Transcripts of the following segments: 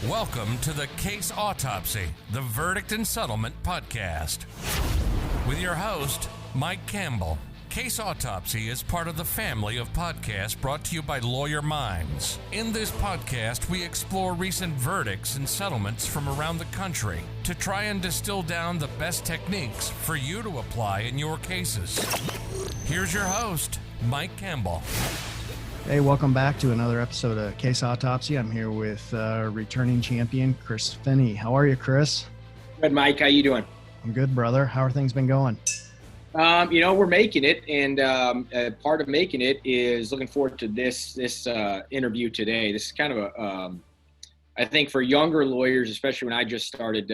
Welcome to the Case Autopsy, the Verdict and Settlement podcast. With your host, Mike Campbell. Case Autopsy is part of the family of podcasts brought to you by Lawyer Minds. In this podcast, we explore recent verdicts and settlements from around the country to try and distill down the best techniques for you to apply in your cases. Here's your host, Mike Campbell. Hey, welcome back to another episode of Case Autopsy. I'm here with returning champion, Chris Finney. How are you, Chris? Good, Mike. How you doing? I'm good, brother. How are things been going? We're making it, and part of making it is looking forward to this interview today. This is kind of I think for younger lawyers, especially when I just started,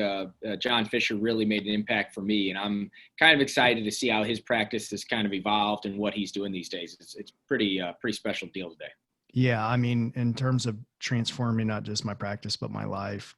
John Fisher really made an impact for me, and I'm kind of excited to see how his practice has kind of evolved and what he's doing these days. It's pretty special deal today. Yeah, I mean, in terms of transforming not just my practice, but my life,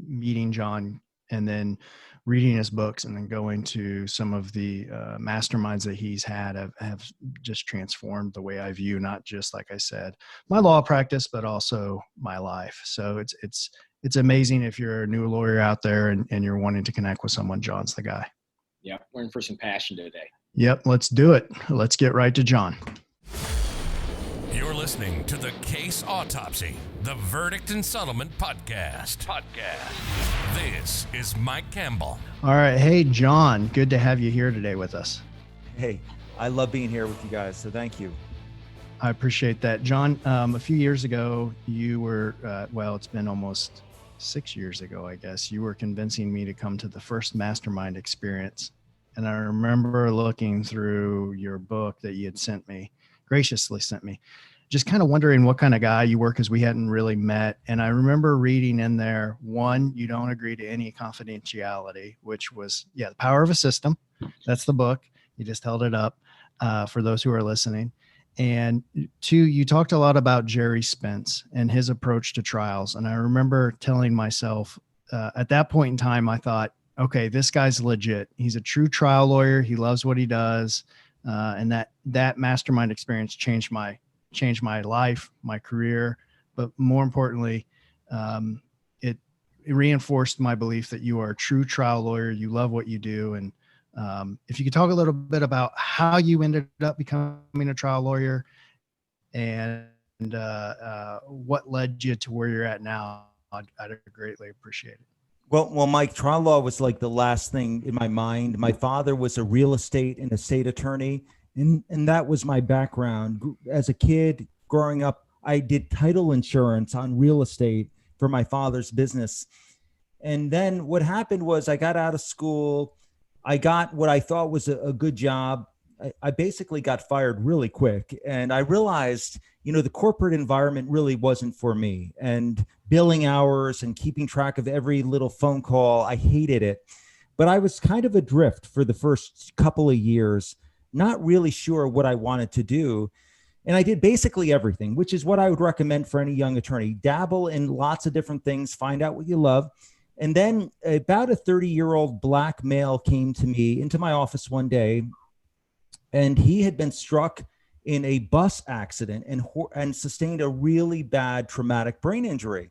meeting John and then reading his books and then going to some of the masterminds that he's had have just transformed the way I view not just, like I said, my law practice, but also my life. So it's amazing if you're a new lawyer out there and you're wanting to connect with someone. John's the guy. Yeah, we're in for some passion today. Yep, let's do it. Let's get right to John. You're listening to the Case Autopsy, the Verdict and Settlement podcast. This is Mike Campbell. All right. Hey, John, good to have you here today with us. Hey, I love being here with you guys, so thank you. I appreciate that. John, a few years ago, you were, it's been almost 6 years ago, I guess, you were convincing me to come to the first mastermind experience. And I remember looking through your book that you had graciously sent me, just kind of wondering what kind of guy you were because we hadn't really met. And I remember reading in there, one, you don't agree to any confidentiality, which was, The Power of a System. That's the book. You just held it up for those who are listening. And two, you talked a lot about Jerry Spence and his approach to trials. And I remember telling myself at that point in time, I thought, okay, this guy's legit. He's a true trial lawyer. He loves what he does. And that mastermind experience changed my life, my career, but more importantly, it reinforced my belief that you are a true trial lawyer. You love what you do. And if you could talk a little bit about how you ended up becoming a trial lawyer and what led you to where you're at now, I'd greatly appreciate it. Well, Mike, trial law was like the last thing in my mind. My father was a real estate and estate attorney, and that was my background. As a kid growing up, I did title insurance on real estate for my father's business. And then what happened was I got out of school. I got what I thought was a good job. I basically got fired really quick. And I realized, the corporate environment really wasn't for me. And billing hours and keeping track of every little phone call, I hated it. But I was kind of adrift for the first couple of years, not really sure what I wanted to do. And I did basically everything, which is what I would recommend for any young attorney. Dabble in lots of different things, find out what you love. And then about a 30-year-old black male came to me into my office one day, and he had been struck in a bus accident and sustained a really bad traumatic brain injury.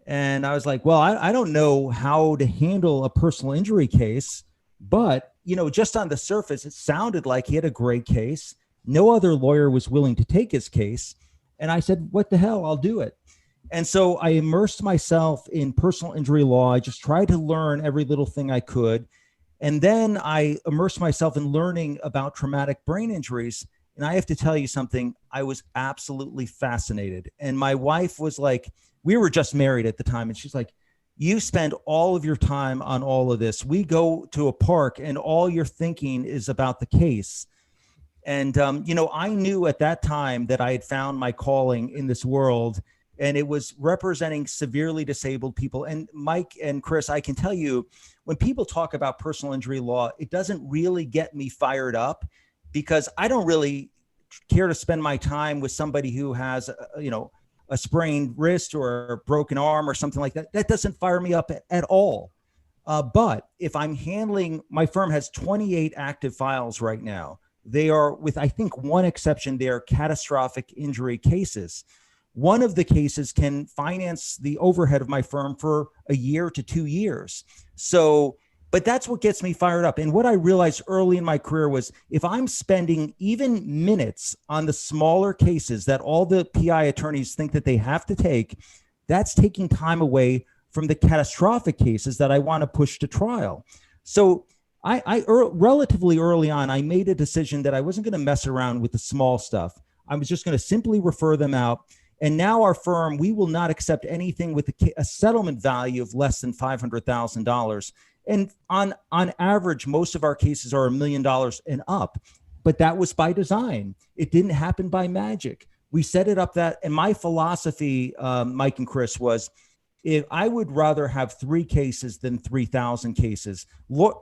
And I was like, well, I don't know how to handle a personal injury case, but, just on the surface, it sounded like he had a great case. No other lawyer was willing to take his case. And I said, what the hell, I'll do it. And so I immersed myself in personal injury law. I just tried to learn every little thing I could. And then I immersed myself in learning about traumatic brain injuries. And I have to tell you something, I was absolutely fascinated. And my wife was like, we were just married at the time. And she's like, you spend all of your time on all of this. We go to a park and all you're thinking is about the case. And, I knew at that time that I had found my calling in this world, and it was representing severely disabled people. And Mike and Chris, I can tell you, when people talk about personal injury law, it doesn't really get me fired up because I don't really care to spend my time with somebody who has, a sprained wrist or a broken arm or something like that. That doesn't fire me up at all. But if I'm handling, my firm has 28 active files right now. They are, with I think one exception, they are catastrophic injury cases. one of the cases can finance the overhead of my firm for a year to 2 years. So, but that's what gets me fired up. And what I realized early in my career was if I'm spending even minutes on the smaller cases that all the PI attorneys think that they have to take, that's taking time away from the catastrophic cases that I want to push to trial. So relatively early on, I made a decision that I wasn't going to mess around with the small stuff. I was just going to simply refer them out. And now our firm, we will not accept anything with a settlement value of less than $500,000. And on average, most of our cases are $1 million and up. But that was by design. It didn't happen by magic. We set it up that, and my philosophy, Mike and Chris, was if I would rather have 3 cases than 3,000 cases.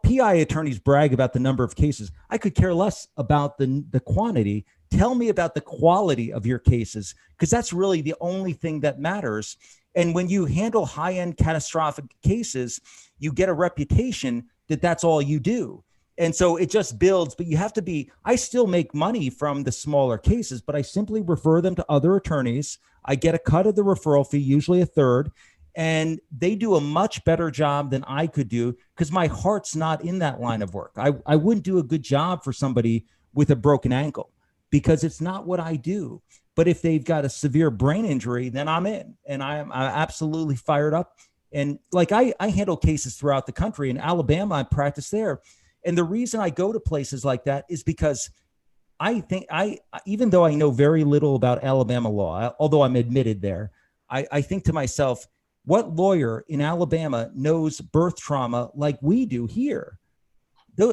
PI attorneys brag about the number of cases. I could care less about the quantity. Tell me about the quality of your cases, because that's really the only thing that matters. And when you handle high-end catastrophic cases, you get a reputation that that's all you do. And so it just builds, but you have to be, I still make money from the smaller cases, but I simply refer them to other attorneys. I get a cut of the referral fee, usually a third, and they do a much better job than I could do because my heart's not in that line of work. I wouldn't do a good job for somebody with a broken ankle because it's not what I do. But if they've got a severe brain injury, then I'm in, and I'm absolutely fired up. And like I handle cases throughout the country. In Alabama, I practice there. And the reason I go to places like that is because I think even though I know very little about Alabama law, although I'm admitted there, I think to myself, what lawyer in Alabama knows birth trauma like we do here?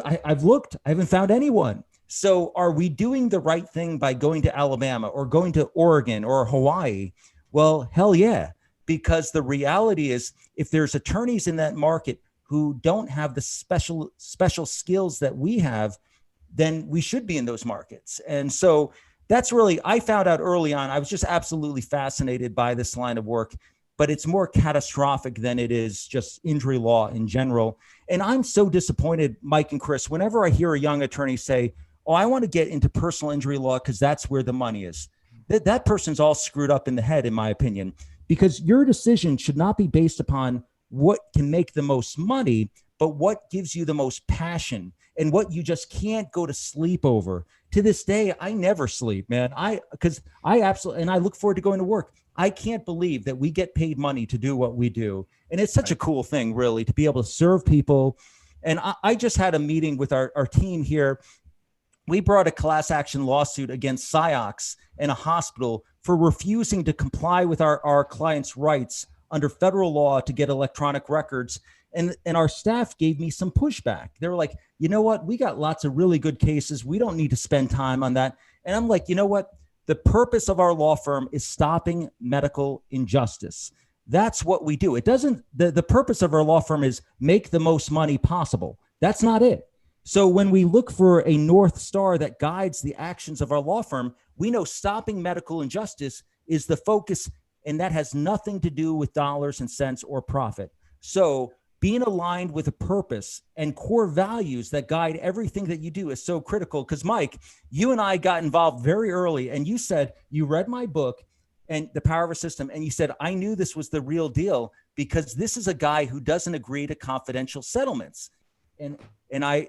I've looked, I haven't found anyone. So are we doing the right thing by going to Alabama or going to Oregon or Hawaii? Well, hell yeah, because the reality is if there's attorneys in that market who don't have the special skills that we have, then we should be in those markets. And so that's really, I found out early on, I was just absolutely fascinated by this line of work, but it's more catastrophic than it is just injury law in general. And I'm so disappointed, Mike and Chris, whenever I hear a young attorney say, oh, I want to get into personal injury law because that's where the money is. That person's all screwed up in the head, in my opinion, because your decision should not be based upon what can make the most money, but what gives you the most passion and what you just can't go to sleep over. To this day, I never sleep, man. Because I absolutely, and I look forward to going to work. I can't believe that we get paid money to do what we do. And it's such a cool thing, really, to be able to serve people. And I just had a meeting with our team here. We brought a class action lawsuit against Ciox and a hospital for refusing to comply with our clients' rights under federal law to get electronic records. And our staff gave me some pushback. They were like, you know what? We got lots of really good cases. We don't need to spend time on that. And I'm like, you know what? The purpose of our law firm is stopping medical injustice. That's what we do. It doesn't, the purpose of our law firm is make the most money possible. That's not it. So when we look for a North Star that guides the actions of our law firm, we know stopping medical injustice is the focus, and that has nothing to do with dollars and cents or profit. So being aligned with a purpose and core values that guide everything that you do is so critical. Because Mike, you and I got involved very early, and you said, you read my book and The Power of a System, and you said, I knew this was the real deal because this is a guy who doesn't agree to confidential settlements. And I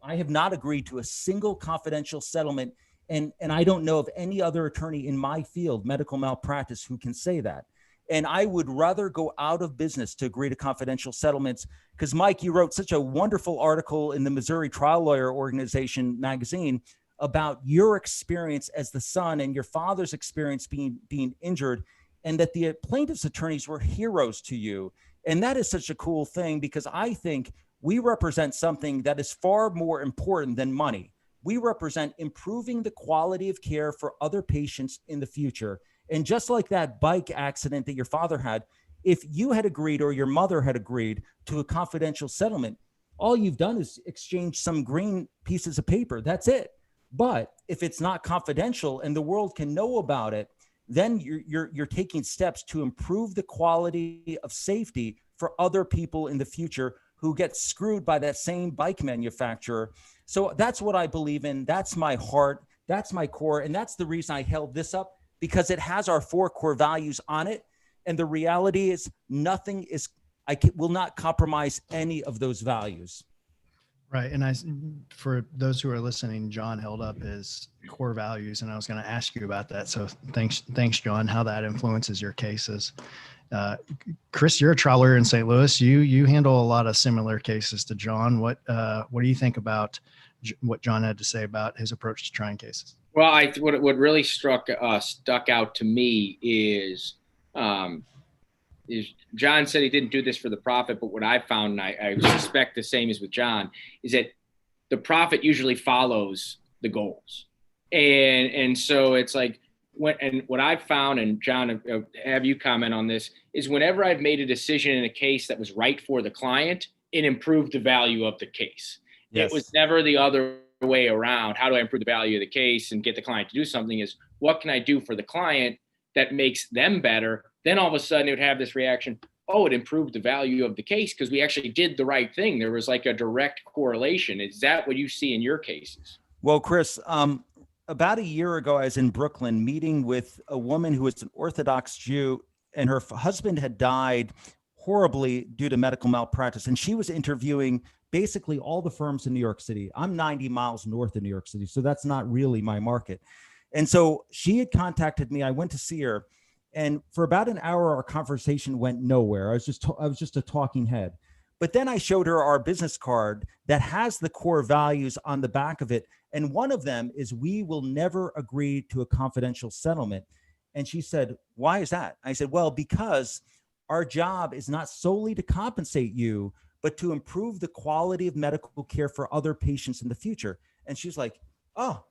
have not agreed to a single confidential settlement. And I don't know of any other attorney in my field, medical malpractice, who can say that. And I would rather go out of business to agree to confidential settlements. Because Mike, you wrote such a wonderful article in the Missouri Trial Lawyer Organization magazine about your experience as the son and your father's experience being injured, and that the plaintiff's attorneys were heroes to you. And that is such a cool thing, because I think we represent something that is far more important than money. We represent improving the quality of care for other patients in the future. And just like that bike accident that your father had, if you had agreed or your mother had agreed to a confidential settlement, all you've done is exchange some green pieces of paper. That's it. But if it's not confidential and the world can know about it, then you're taking steps to improve the quality of safety for other people in the future who get screwed by that same bike manufacturer. So that's what I believe in. That's my heart. That's my core. And that's the reason I held this up, because it has our 4 core values on it. And the reality is will not compromise any of those values. Right. And for those who are listening, John held up his core values, and I was going to ask you about that. So thanks, John, how that influences your cases. Chris, you're a trial lawyer in St. Louis. You handle a lot of similar cases to John. What do you think about what John had to say about his approach to trying cases? Well, what really stuck out to me is John said he didn't do this for the profit, but what I found, and I suspect the same as with John, is that the profit usually follows the goals. And so it's like, what I've found, and John, have you comment on this, is whenever I've made a decision in a case that was right for the client, it improved the value of the case. Yes. It was never the other way around. How do I improve the value of the case and get the client to do something? Is what can I do for the client that makes them better? Then all of a sudden it would have this reaction, oh, it improved the value of the case because we actually did the right thing. There was like a direct correlation. Is that what you see in your cases? Well, Chris, about a year ago, I was in Brooklyn meeting with a woman who was an Orthodox Jew, and her husband had died horribly due to medical malpractice. And she was interviewing basically all the firms in New York City. I'm 90 miles north of New York City, so that's not really my market. And so she had contacted me. I went to see her, and for about an hour, our conversation went nowhere. I was just a talking head. But then I showed her our business card that has the core values on the back of it. And one of them is, we will never agree to a confidential settlement. And she said, why is that? I said, well, because our job is not solely to compensate you, but to improve the quality of medical care for other patients in the future. And she's like, oh,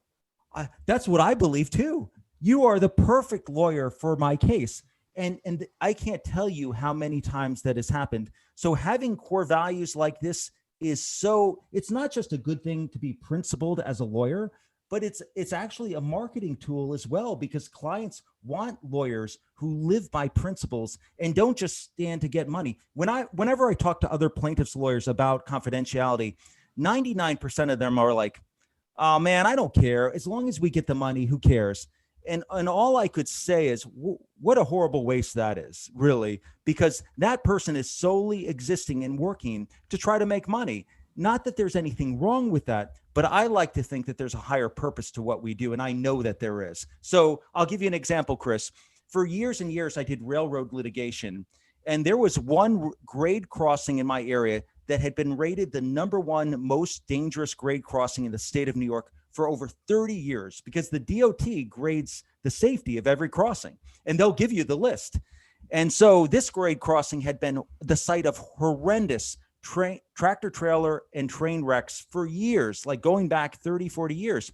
that's what I believe too. You are the perfect lawyer for my case. And I can't tell you how many times that has happened. So having core values like this it's not just a good thing to be principled as a lawyer, but it's actually a marketing tool as well, because clients want lawyers who live by principles and don't just stand to get money. Whenever I talk to other plaintiffs' lawyers about confidentiality, 99% of them are like, oh man, I don't care. As long as we get the money, who cares? And all I could say is, what a horrible waste that is, really, because that person is solely existing and working to try to make money. Not that there's anything wrong with that, but I like to think that there's a higher purpose to what we do, and I know that there is. So I'll give you an example, Chris. For years and years, I did railroad litigation, and there was one grade crossing in my area that had been rated the #1 most dangerous grade crossing in the state of New York for over 30 years, because the DOT grades the safety of every crossing, and they'll give you the list. And so this grade crossing had been the site of horrendous tractor trailer and train wrecks for years, like going back 30, 40 years.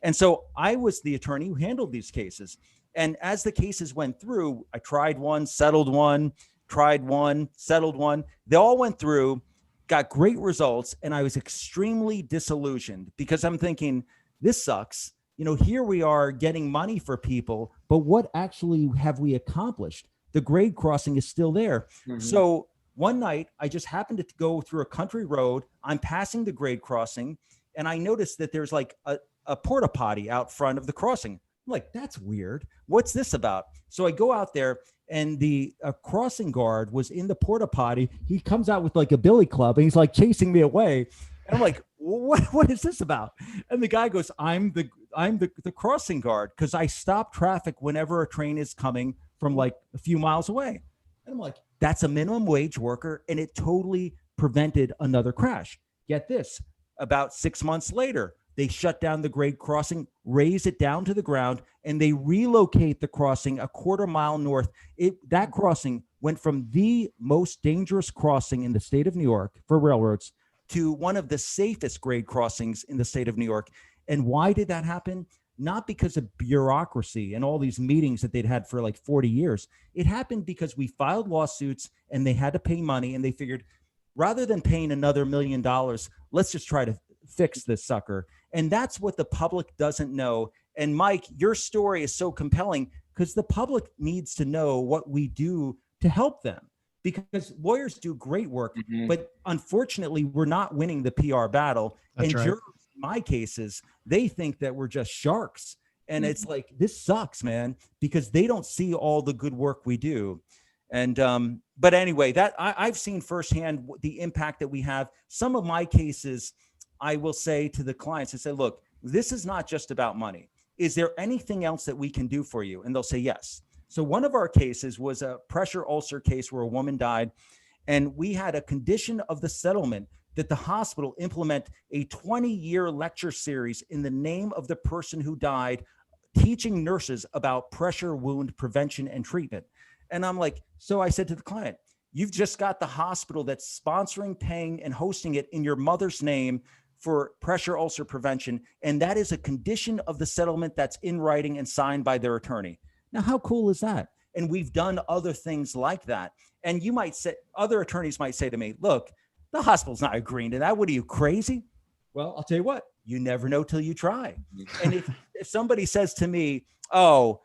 And so I was the attorney who handled these cases. And as the cases went through, I tried one, settled one, tried one, settled one. They all went through, got great results, and I was extremely disillusioned because I'm thinking, this sucks. Here we are getting money for people, but what actually have we accomplished? The grade crossing is still there. Mm-hmm. So one night, I just happened to go through a country road. I'm passing the grade crossing, and I noticed that there's like a porta potty out front of the crossing. I'm like, that's weird. What's this about? So I go out there, and the crossing guard was in the porta potty. He comes out with like a billy club, and he's like chasing me away. And I'm like, what is this about? And the guy goes, I'm the crossing guard, because I stop traffic whenever a train is coming from like a few miles away. And I'm like, that's a minimum wage worker, and it totally prevented another crash. Get this, about 6 months later, they shut down the grade crossing, raise it down to the ground, and they relocate the crossing a quarter mile north. That crossing went from the most dangerous crossing in the state of New York for railroads to one of the safest grade crossings in the state of New York. And why did that happen? Not because of bureaucracy and all these meetings that they'd had for like 40 years. It happened because we filed lawsuits and they had to pay money, and they figured, rather than paying another $1 million, let's just try to fix this sucker. And that's what the public doesn't know. And Mike, your story is so compelling because the public needs to know what we do to help them, because lawyers do great work, but unfortunately we're not winning the PR battle. That's and right. Jurors, in my cases, they think that we're just sharks. And it's like, this sucks, man, because they don't see all the good work we do. And, but anyway, that I've seen firsthand the impact that we have. Some of my cases, I will say to the clients, I say, look, this is not just about money. Is there anything else that we can do for you? And they'll say, yes. So one of our cases was a pressure ulcer case where a woman died, and we had a condition of the settlement that the hospital implement a 20-year lecture series in the name of the person who died, teaching nurses about pressure wound prevention and treatment. And I'm like, so I said to the client, you've just got the hospital that's sponsoring, paying, and hosting it in your mother's name for pressure ulcer prevention. And that is a condition of the settlement that's in writing and signed by their attorney. Now, how cool is that? And we've done other things like that. And you might say, other attorneys might say to me, look, the hospital's not agreeing to that. What are you, crazy? Well, I'll tell you what, you never know till you try. And if somebody says to me, oh,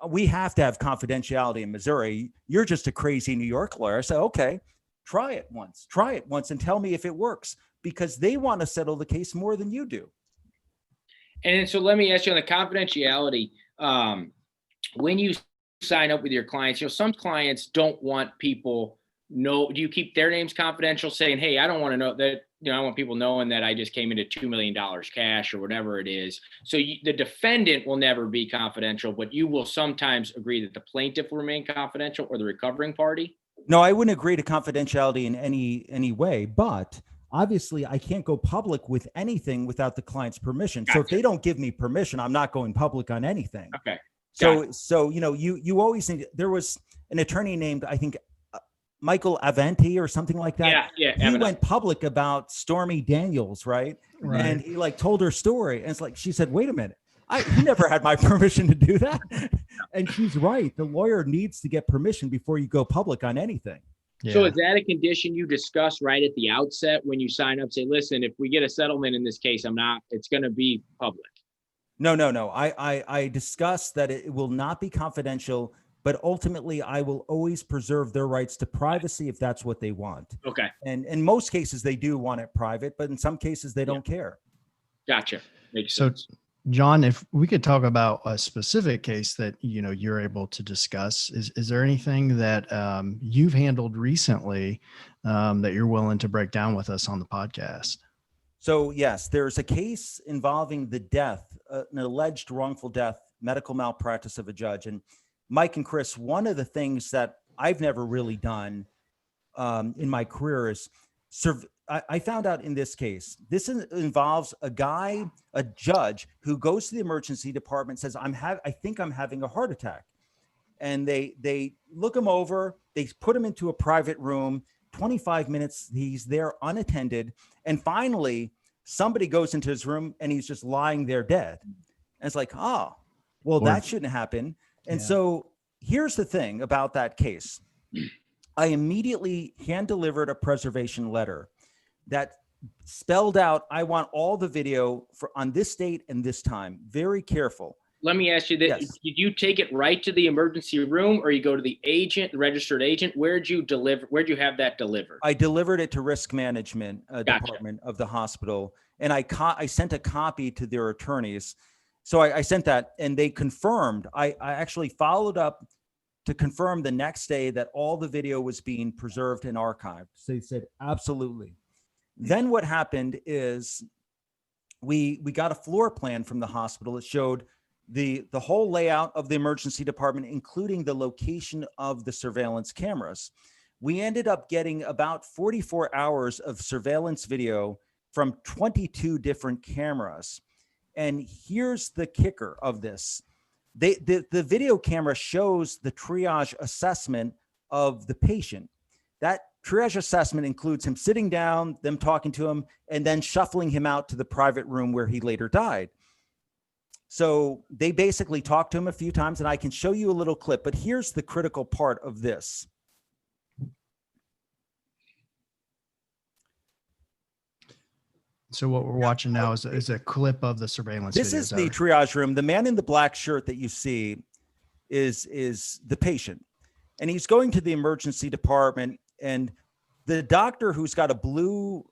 we have to have confidentiality in Missouri, you're just a crazy New York lawyer. I say, okay, try it once and tell me if it works, because they want to settle the case more than you do. And so let me ask you on the confidentiality, when you sign up with your clients, some clients don't want people know. Do you keep their names confidential, saying, hey, I don't want to know that, I want people knowing that I just came into $2 million cash or whatever it is. So the defendant will never be confidential, but you will sometimes agree that the plaintiff will remain confidential, or the recovering party? No, I wouldn't agree to confidentiality in any way, but obviously I can't go public with anything without the client's permission. Gotcha. So if they don't give me permission, I'm not going public on anything. Okay. So you always need, there was an attorney named, I think, Michael Avanti or something like that. Yeah. He went public about Stormy Daniels, right? And he told her story. And it's like, she said, wait a minute, he never had my permission to do that. And she's right. The lawyer needs to get permission before you go public on anything. Yeah. So is that a condition you discuss right at the outset when you sign up? Say, listen, if we get a settlement in this case, it's going to be public. No. I discussed that it will not be confidential, but ultimately I will always preserve their rights to privacy if that's what they want. Okay. And in most cases they do want it private, but in some cases they don't care. Gotcha. Makes sense. So John, if we could talk about a specific case that, you're able to discuss, is there anything that you've handled recently that you're willing to break down with us on the podcast? So yes, there's a case involving the death, an alleged wrongful death, medical malpractice of a judge. And Mike and Chris, one of the things that I've never really done in my career is I found out in this case, this involves a judge who goes to the emergency department, says, I think I'm having a heart attack. And they look him over, they put him into a private room, 25 minutes, he's there unattended. And finally, somebody goes into his room and he's just lying there dead. And it's like, oh, well, that shouldn't happen. And so here's the thing about that case. I immediately hand delivered a preservation letter that spelled out, I want all the video on this date and this time. Very careful. Let me ask you this. Yes. Did you take it right to the emergency room, or you go to the agent, the registered agent? Where'd you have that delivered? I delivered it to risk management department of the hospital. And I sent a copy to their attorneys. So I sent that, and they confirmed. I actually followed up to confirm the next day that all the video was being preserved and archived. So they said, absolutely. Then what happened is we got a floor plan from the hospital that showed the whole layout of the emergency department, including the location of the surveillance cameras. We ended up getting about 44 hours of surveillance video from 22 different cameras. And here's the kicker of this. The video camera shows the triage assessment of the patient. That triage assessment includes him sitting down, them talking to him, and then shuffling him out to the private room where he later died. So they basically talked to him a few times, and I can show you a little clip, but here's the critical part of this. So what we're watching now is a clip of the surveillance. This is the triage room. The man in the black shirt that you see is the patient, and he's going to the emergency department, and the doctor who's got a blue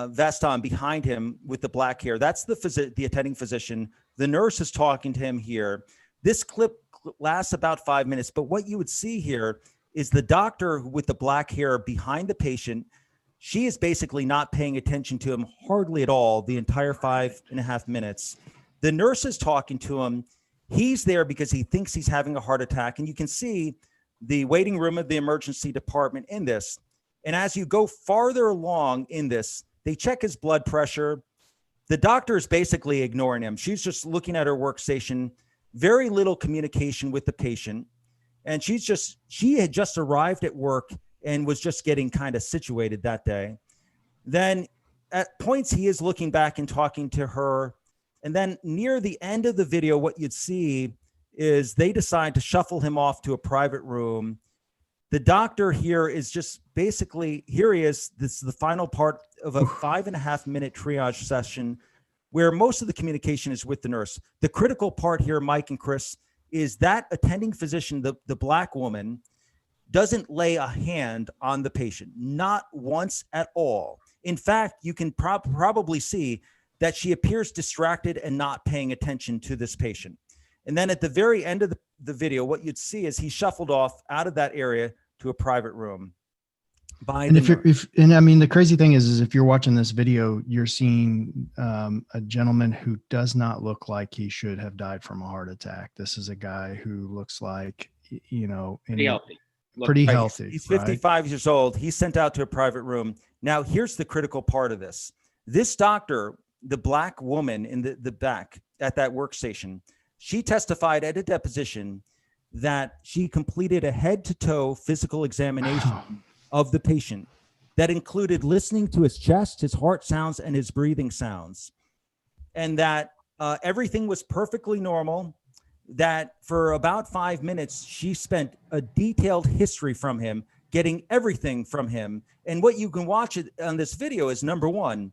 vest on behind him with the black hair, that's the attending physician The nurse is talking to him here. This clip lasts about 5 minutes, but what you would see here is the doctor with the black hair behind the patient. She is basically not paying attention to him hardly at all the entire 5.5 minutes. The nurse is talking to him. He's there because he thinks he's having a heart attack. And you can see the waiting room of the emergency department in this. And as you go farther along in this, they check his blood pressure. The doctor is basically ignoring him. She's just looking at her workstation, very little communication with the patient. And she had just arrived at work and was just getting kind of situated that day. Then at points, he is looking back and talking to her. And then near the end of the video, what you'd see is they decide to shuffle him off to a private room. The doctor here is just basically, here he is. This is the final part of a 5.5 minute triage session where most of the communication is with the nurse. The critical part here, Mike and Chris, is that attending physician, the black woman, doesn't lay a hand on the patient, not once at all. In fact, you can probably see that she appears distracted and not paying attention to this patient. And then at the very end of the video, what you'd see is he shuffled off out of that area to a private room. And I mean, the crazy thing is if you're watching this video, you're seeing a gentleman who does not look like he should have died from a heart attack. This is a guy who looks like, pretty healthy. He's 55 years old. He's sent out to a private room. Now, here's the critical part of this. This doctor, the black woman in the back at that workstation, she testified at a deposition that she completed a head-to-toe physical examination of the patient that included listening to his chest, his heart sounds, and his breathing sounds, and that everything was perfectly normal, that for about 5 minutes, she spent a detailed history from him, getting everything from him. And what you can watch on this video is, number one,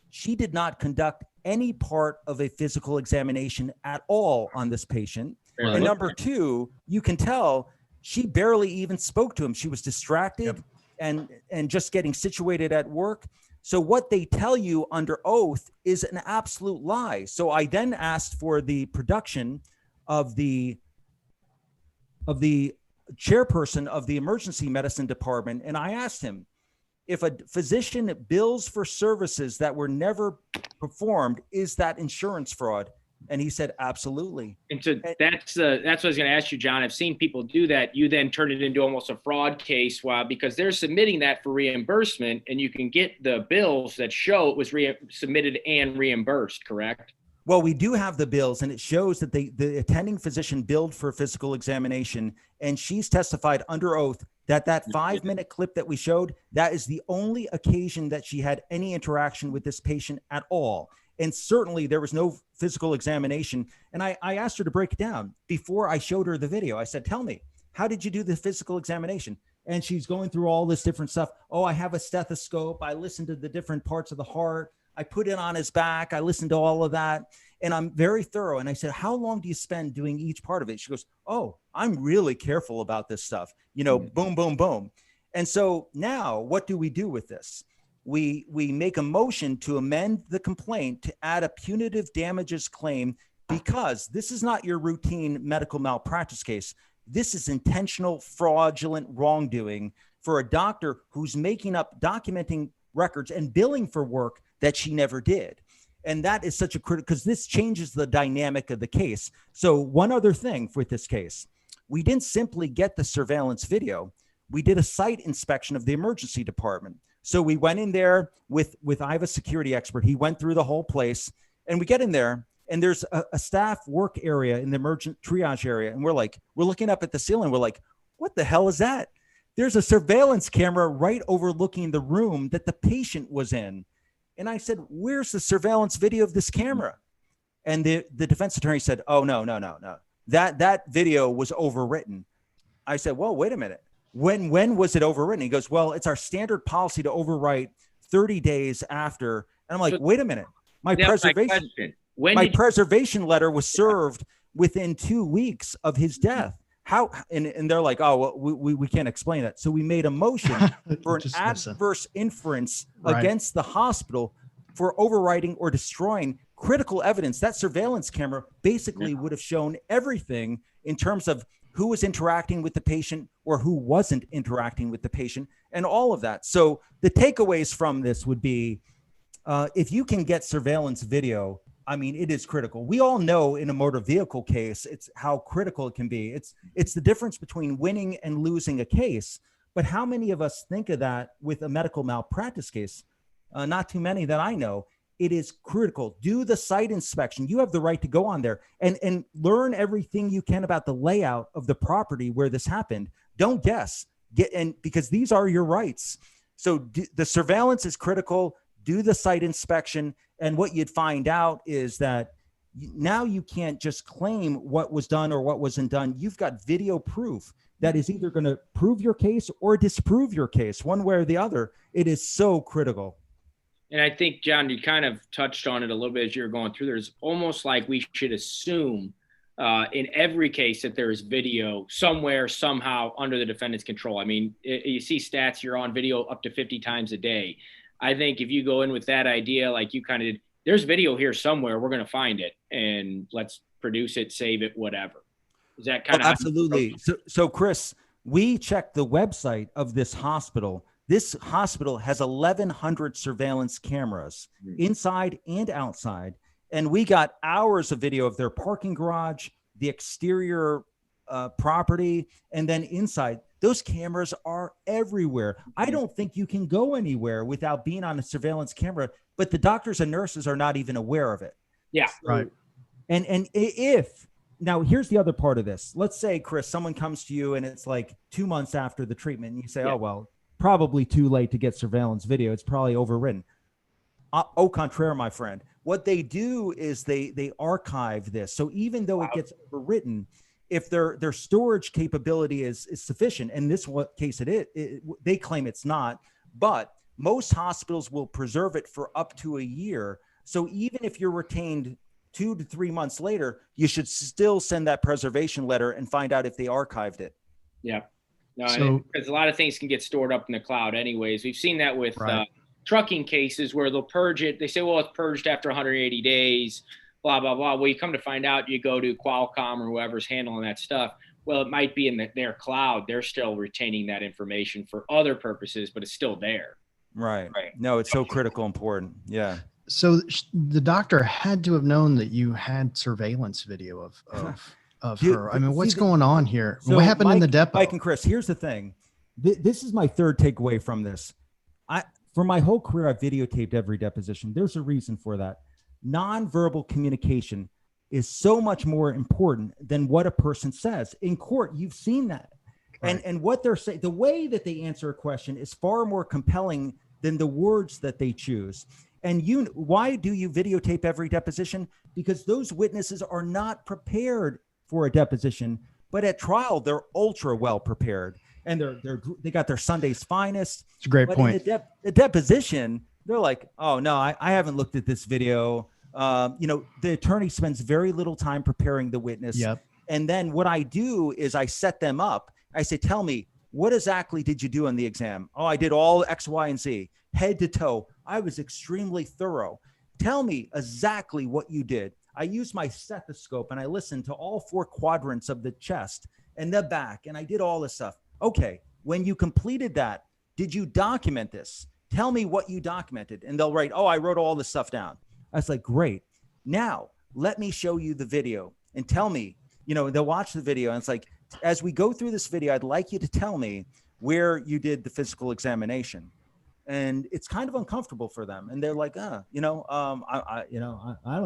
she did not conduct any part of a physical examination at all on this patient. Right. And number two, you can tell she barely even spoke to him. She was distracted and just getting situated at work. So what they tell you under oath is an absolute lie. So I then asked for the production of the chairperson of the emergency medicine department. And I asked him, if a physician bills for services that were never performed, is that insurance fraud? And he said, absolutely. And so that's what I was going to ask you, John. I've seen people do that. You then turn it into almost a fraud case, because they're submitting that for reimbursement, and you can get the bills that show it was submitted and reimbursed, correct? Well, we do have the bills, and it shows that the attending physician billed for physical examination, and she's testified under oath that 5 minute clip that we showed, that is the only occasion that she had any interaction with this patient at all. And certainly there was no physical examination. And I asked her to break it down before I showed her the video. I said, tell me, how did you do the physical examination? And she's going through all this different stuff. Oh, I have a stethoscope. I listened to the different parts of the heart. I put it on his back. I listened to all of that. And I'm very thorough. And I said, how long do you spend doing each part of it? She goes, oh, I'm really careful about this stuff. Boom, boom, boom. And so now what do we do with this? We make a motion to amend the complaint to add a punitive damages claim, because this is not your routine medical malpractice case. This is intentional fraudulent wrongdoing for a doctor who's making up, documenting records and billing for work that she never did. And that is such a critical, because this changes the dynamic of the case. So one other thing with this case, we didn't simply get the surveillance video. We did a site inspection of the emergency department. So we went in there with I have a security expert. He went through the whole place, and we get in there, and there's a staff work area in the emergent triage area. And we're looking up at the ceiling. We're like, what the hell is that? There's a surveillance camera right overlooking the room that the patient was in. And I said, where's the surveillance video of this camera? And the defense attorney said, oh, no. That video was overwritten. I said, well, wait a minute. When was it overwritten? He goes, well, it's our standard policy to overwrite 30 days after. And I'm like, wait a minute. My preservation letter was served within 2 weeks of his death. How? And they're like, oh, well, we can't explain it. So we made a motion for an adverse inference against the hospital for overwriting or destroying critical evidence. That surveillance camera basically would have shown everything in terms of who was interacting with the patient or who wasn't interacting with the patient and all of that. So the takeaways from this would be, if you can get surveillance video, I mean, it is critical. We all know in a motor vehicle case, it's how critical it can be. It's the difference between winning and losing a case. But how many of us think of that with a medical malpractice case? Not too many that I know. It is critical. Do the site inspection. You have the right to go on there and learn everything you can about the layout of the property where this happened. Don't guess. Because these are your rights. So the surveillance is critical. Do the site inspection. And what you'd find out is that now you can't just claim what was done or what wasn't done. You've got video proof that is either going to prove your case or disprove your case, one way or the other. It is so critical. And I think, John, you kind of touched on it a little bit as you were going through. There's almost like we should assume in every case that there is video somewhere, somehow under the defendant's control. I mean, you see stats, you're on video up to 50 times a day. I think if you go in with that idea, like you kind of did, there's video here somewhere, we're going to find it and let's produce it, save it, whatever. Is that kind of absolutely? So Chris, we checked the website of this hospital. This hospital has 1,100 surveillance cameras inside and outside. And we got hours of video of their parking garage, the exterior property, and then inside. Those cameras are everywhere. I don't think you can go anywhere without being on a surveillance camera, but the doctors and nurses are not even aware of it. Yeah. Right. And if, now here's the other part of this. Let's say, Chris, someone comes to you and it's like 2 months after the treatment and you say, oh, well, probably too late to get surveillance video. It's probably overwritten. Au contraire, my friend. What they do is they archive this. So even though it gets overwritten, if their storage capability is sufficient, in this case they claim it's not, but most hospitals will preserve it for up to a year. So even if you're retained 2 to 3 months later, you should still send that preservation letter and find out if they archived it. Yeah. No, because a lot of things can get stored up in the cloud anyways. We've seen that with trucking cases where they'll purge it. They say, well, it's purged after 180 days, blah, blah, blah. Well, you come to find out, you go to Qualcomm or whoever's handling that stuff. Well, it might be in their cloud. They're still retaining that information for other purposes, but it's still there. Right. No, it's so critical, important. Yeah. So the doctor had to have known that you had surveillance video of her. I mean, what's going on here? So what happened in the depot? Mike and Chris, here's the thing. This is my third takeaway from this. For my whole career, I've videotaped every deposition. There's a reason for that. Nonverbal communication is so much more important than what a person says. In court, you've seen that. Right. And what they're saying, the way that they answer a question is far more compelling than the words that they choose. And why do you videotape every deposition? Because those witnesses are not prepared for a deposition, but at trial, they're ultra well prepared. And they got their Sunday's finest. It's a great point. In the deposition, they're like, oh no, I haven't looked at this video. The attorney spends very little time preparing the witness. Yep. And then what I do is I set them up. I say, tell me, what exactly did you do on the exam? Oh, I did all X, Y, and Z, head to toe. I was extremely thorough. Tell me exactly what you did. I used my stethoscope and I listened to all 4 quadrants of the chest and the back, and I did all this stuff. Okay, when you completed that, did you document this? Tell me what you documented. And they'll write, oh, I wrote all this stuff down. I was like, great. Now, let me show you the video and tell me, they'll watch the video. And it's like, as we go through this video, I'd like you to tell me where you did the physical examination. And it's kind of uncomfortable for them. And they're like, I don't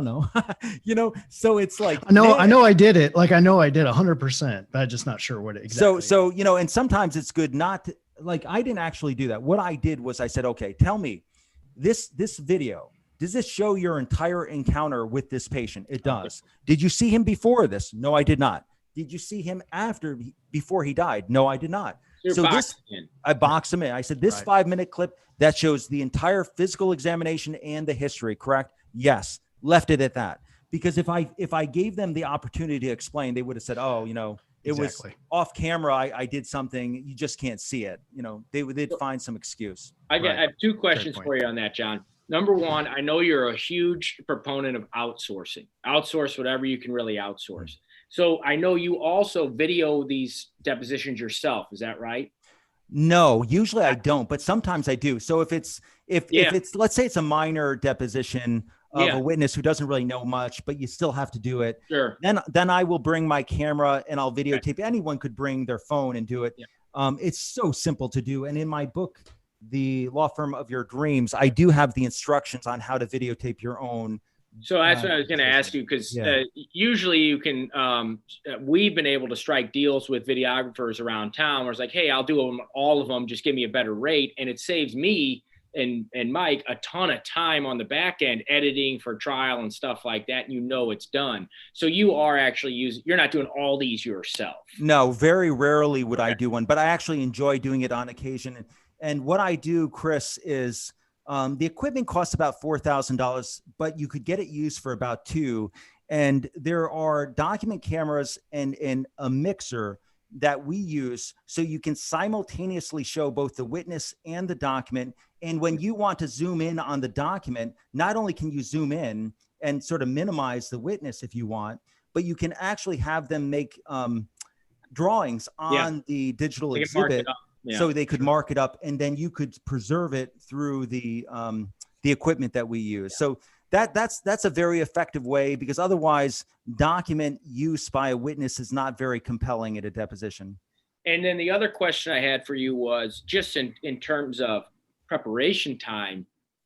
know, so it's like, I know I did it. Like, I know I did 100%, but I'm just not sure what it exactly. So, and sometimes it's good not to, like, I didn't actually do that. What I did was I said, okay, tell me this video, does this show your entire encounter with this patient? It does. Did you see him before this? No, I did not. Did you see him before he died? No, I did not. I boxed him in. I said, this 5-minute clip that shows the entire physical examination and the history, correct? Yes. Left it at that. Because if I gave them the opportunity to explain, they would have said, oh, it was off camera. I did something. You just can't see it. They'd find some excuse. I have 2 questions for you on that, John. Number one, I know you're a huge proponent of outsourcing. Outsource whatever you can really outsource. So I know you also video these depositions yourself. Is that right? No, usually I don't, but sometimes I do. So if it's let's say it's a minor deposition of a witness who doesn't really know much, but you still have to do it. Sure. Then I will bring my camera and I'll videotape. Anyone could bring their phone and do it. Yeah. It's so simple to do. And in my book, The Law Firm of Your Dreams, I do have the instructions on how to videotape your own. So that's what I was going to ask you, because usually you can, we've been able to strike deals with videographers around town where it's like, hey, I'll do all of them, just give me a better rate. And it saves me and Mike a ton of time on the back end editing for trial and stuff like that. And it's done. So you are actually you're not doing all these yourself. No, very rarely would I do one, but I actually enjoy doing it on occasion. And what I do, Chris, is the equipment costs about $4,000, but you could get it used for about $2,000. And there are document cameras and a mixer that we use so you can simultaneously show both the witness and the document. And when you want to zoom in on the document, not only can you zoom in and sort of minimize the witness if you want, but you can actually have them make drawings on the digital exhibit. So they could mark it up, and then you could preserve it through the equipment that we use. So that's a very effective way, because otherwise document use by a witness is not very compelling at a deposition. And then the other question I had for you was just in terms of preparation time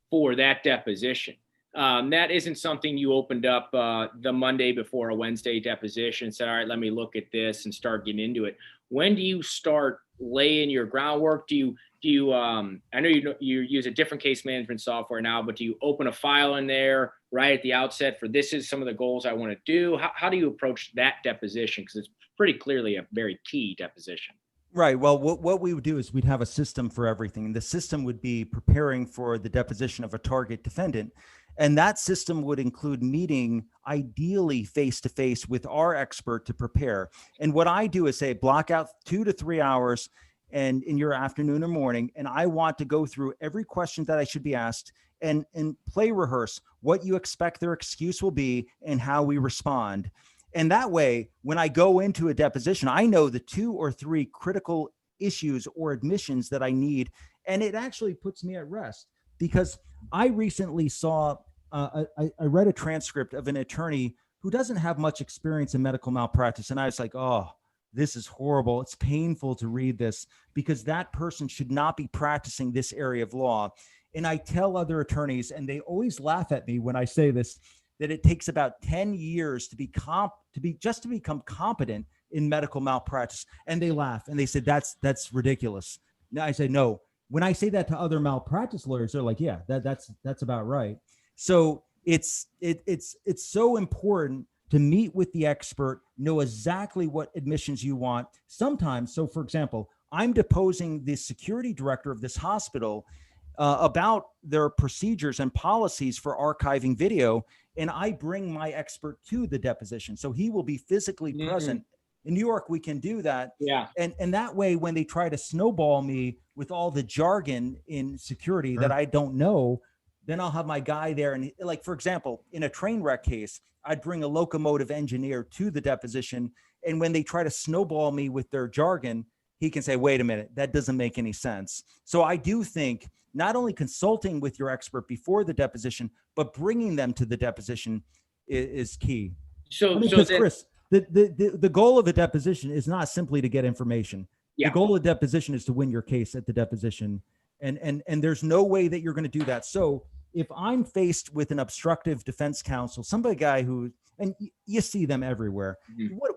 for that deposition. That isn't something you opened up the Monday before a Wednesday deposition and said, all right, let me look at this and start getting into it. When do you start laying your groundwork? Do you I know you use a different case management software now, but do you open a file in there right at the outset for this is some of the goals I want to do? How do you approach that deposition? Because it's pretty clearly a very key deposition. Right. Well, what we would do is we'd have a system for everything. The system would be preparing for the deposition of a target defendant. And that system would include meeting ideally face-to-face with our expert to prepare. And what I do is say, block out 2 to 3 hours and in your afternoon or morning. And I want to go through every question that I should be asked and play rehearse what you expect their excuse will be and how we respond. And that way, when I go into a deposition, I know the 2 or 3 critical issues or admissions that I need. And it actually puts me at rest, because I recently saw, I read a transcript of an attorney who doesn't have much experience in medical malpractice. And I was like, oh, this is horrible. It's painful to read this, because that person should not be practicing this area of law. And I tell other attorneys, and they always laugh at me when I say this, that it takes about 10 years to become competent in medical malpractice. And they laugh and they said, that's ridiculous. Now I say, no. When I say that to other malpractice lawyers, they're like, yeah, that's about right. So it's so important to meet with the expert, know exactly what admissions you want. Sometimes, so for example, I'm deposing the security director of this hospital about their procedures and policies for archiving video, and I bring my expert to the deposition. So he will be physically present. In New York, we can do that. Yeah. And that way, when they try to snowball me with all the jargon in security that I don't know, then I'll have my guy there. And like, for example, in a train wreck case, I'd bring a locomotive engineer to the deposition. And when they try to snowball me with their jargon, he can say, wait a minute, that doesn't make any sense. So I do think not only consulting with your expert before the deposition, but bringing them to the deposition is key. Chris, the goal of a deposition is not simply to get information. Yeah. The goal of deposition is to win your case at the deposition. And there's no way that you're going to do that. So if I'm faced with an obstructive defense counsel, guy who, and you see them everywhere,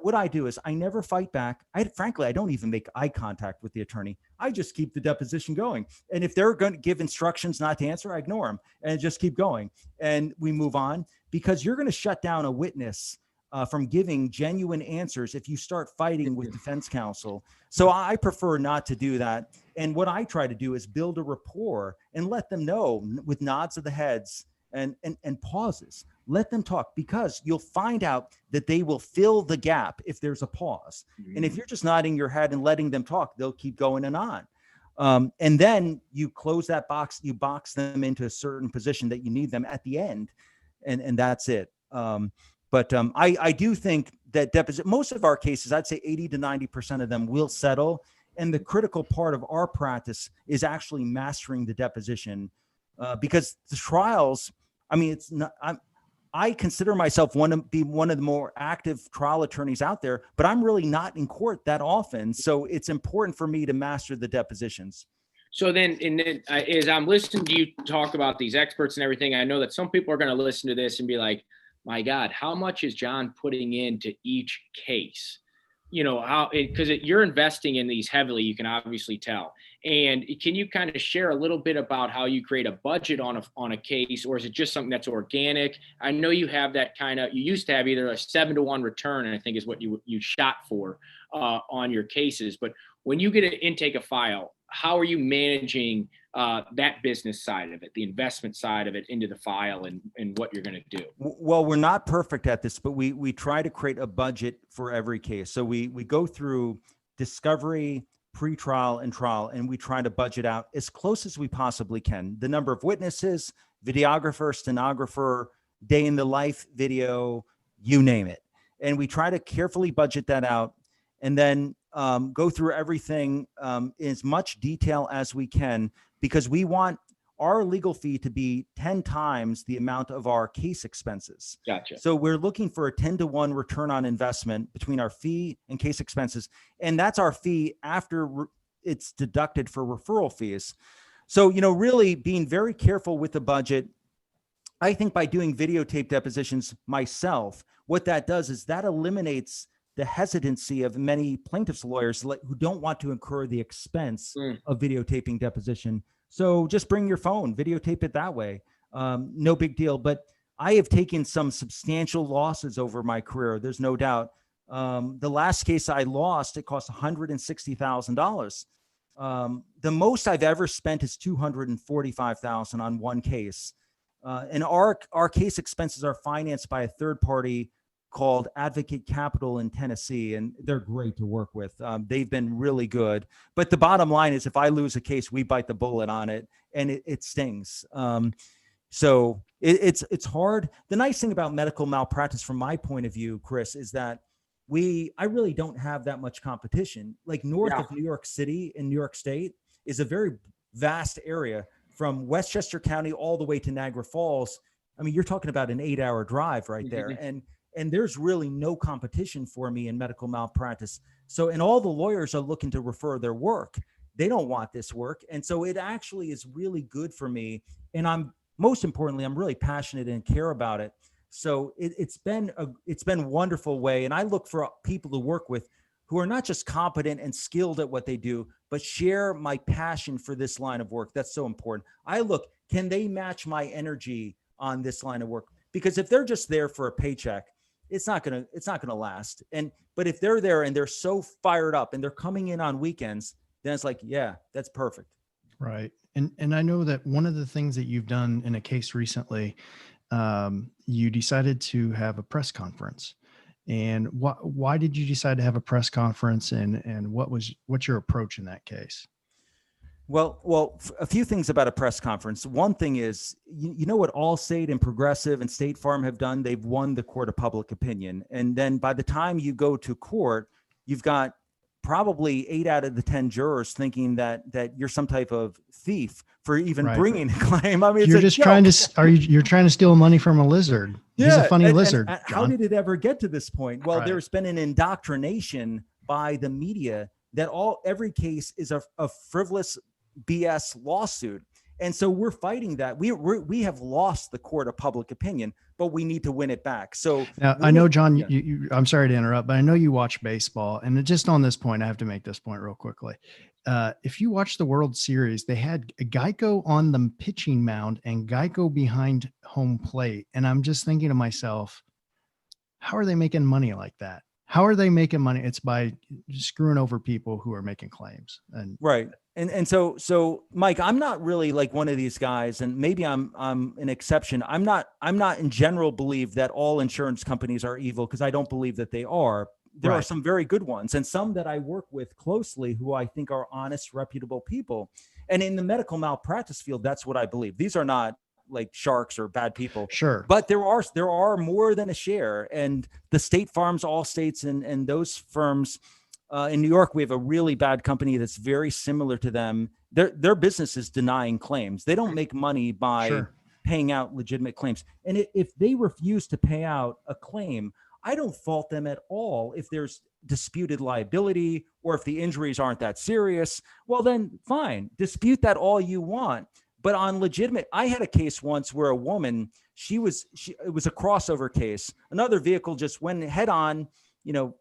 what I do is I never fight back. Frankly, I don't even make eye contact with the attorney. I just keep the deposition going. And if they're going to give instructions not to answer, I ignore them and just keep going. And we move on, because you're going to shut down a witness from giving genuine answers if you start fighting with defense counsel. So I prefer not to do that. And what I try to do is build a rapport and let them know with nods of the heads and pauses. Let them talk, because you'll find out that they will fill the gap if there's a pause. And if you're just nodding your head and letting them talk, they'll keep going and on. And then you close that box, you box them into a certain position that you need them at the end. And that's it. I do think that most of our cases, I'd say 80 to 90% of them will settle. And the critical part of our practice is actually mastering the deposition, because the trials, I mean, it's not, I consider myself one of the more active trial attorneys out there, but I'm really not in court that often. So it's important for me to master the depositions. So then, as I'm listening to you talk about these experts and everything, I know that some people are going to listen to this and be like, my God, how much is John putting into each case? You know, because you're investing in these heavily, you can obviously tell. And can you kind of share a little bit about how you create a budget on a case, or is it just something that's organic? I know you have that you used to have either a 7-to-1 return, I think is what you shot for on your cases. But when you get an intake of file, how are you managing that business side of it, the investment side of it into the file and what you're going to do? Well, we're not perfect at this, but we try to create a budget for every case. So we go through discovery, pre-trial, and trial, and we try to budget out as close as we possibly can. The number of witnesses, videographer, stenographer, day in the life video, you name it. And we try to carefully budget that out, and then go through everything in as much detail as we can, because we want our legal fee to be 10 times the amount of our case expenses. Gotcha. So we're looking for a 10-to-1 return on investment between our fee and case expenses. And that's our fee after it's deducted for referral fees. So, really being very careful with the budget. I think by doing videotape depositions myself, what that does is that eliminates the hesitancy of many plaintiffs' lawyers who don't want to incur the expense of videotaping deposition. So just bring your phone, videotape it that way. No big deal. But I have taken some substantial losses over my career. There's no doubt. The last case I lost, it cost $160,000. The most I've ever spent is $245,000 on one case. And our case expenses are financed by a third party called Advocate Capital in Tennessee, and they're great to work with. They've been really good. But the bottom line is, if I lose a case, we bite the bullet on it, and it stings. So it's hard. The nice thing about medical malpractice, from my point of view, Chris, is that I really don't have that much competition. Like north of New York City in New York State is a very vast area, from Westchester County all the way to Niagara Falls. I mean, you're talking about an 8-hour drive right there. And there's really no competition for me in medical malpractice. So, and all the lawyers are looking to refer their work. They don't want this work. And so it actually is really good for me. And most importantly, I'm really passionate and care about it. So it's been a wonderful way. And I look for people to work with who are not just competent and skilled at what they do, but share my passion for this line of work. That's so important. Can they match my energy on this line of work? Because if they're just there for a paycheck, it's not gonna last. But if they're there and they're so fired up and they're coming in on weekends, then it's like, yeah, that's perfect. Right. And I know that one of the things that you've done in a case recently, you decided to have a press conference. And why did you decide to have a press conference, and what's your approach in that case? Well, a few things about a press conference. One thing is, you know what Allstate and Progressive and State Farm have done? They've won the court of public opinion. And then by the time you go to court, you've got probably 8 out of the 10 jurors thinking that you're some type of thief for even bringing a claim. I mean, you're just trying to, you're trying to steal money from a lizard. Yeah, he's a funny lizard. And how did it ever get to this point? Well, there's been an indoctrination by the media that every case is a frivolous BS lawsuit. And so we're fighting that. We have lost the court of public opinion, but we need to win it back. So now, I know, John, I'm sorry to interrupt, but I know you watch baseball, and just on this point, I have to make this point real quickly. If you watch the World Series, they had Geico on the pitching mound and Geico behind home plate. And I'm just thinking to myself, how are they making money like that? How are they making money? It's by screwing over people who are making claims. And right. And so Mike, I'm not really like one of these guys, and maybe I'm an exception. I'm not in general believe that all insurance companies are evil, because I don't believe that they are. there are Right. some very good ones, and some that I work with closely who I think are honest, reputable people. And in the medical malpractice field, that's what I believe. These are not like sharks or bad people, Sure. but there are more than a share. And the State Farms, all states, and those firms in New York, we have a really bad company that's very similar to them. Their business is denying claims. They don't make money by Sure. paying out legitimate claims. And if they refuse to pay out a claim, I don't fault them at all. If there's disputed liability or if the injuries aren't that serious, well, then fine, dispute that all you want. But on legitimate, I had a case once where a woman, it was a crossover case. Another vehicle just went head on,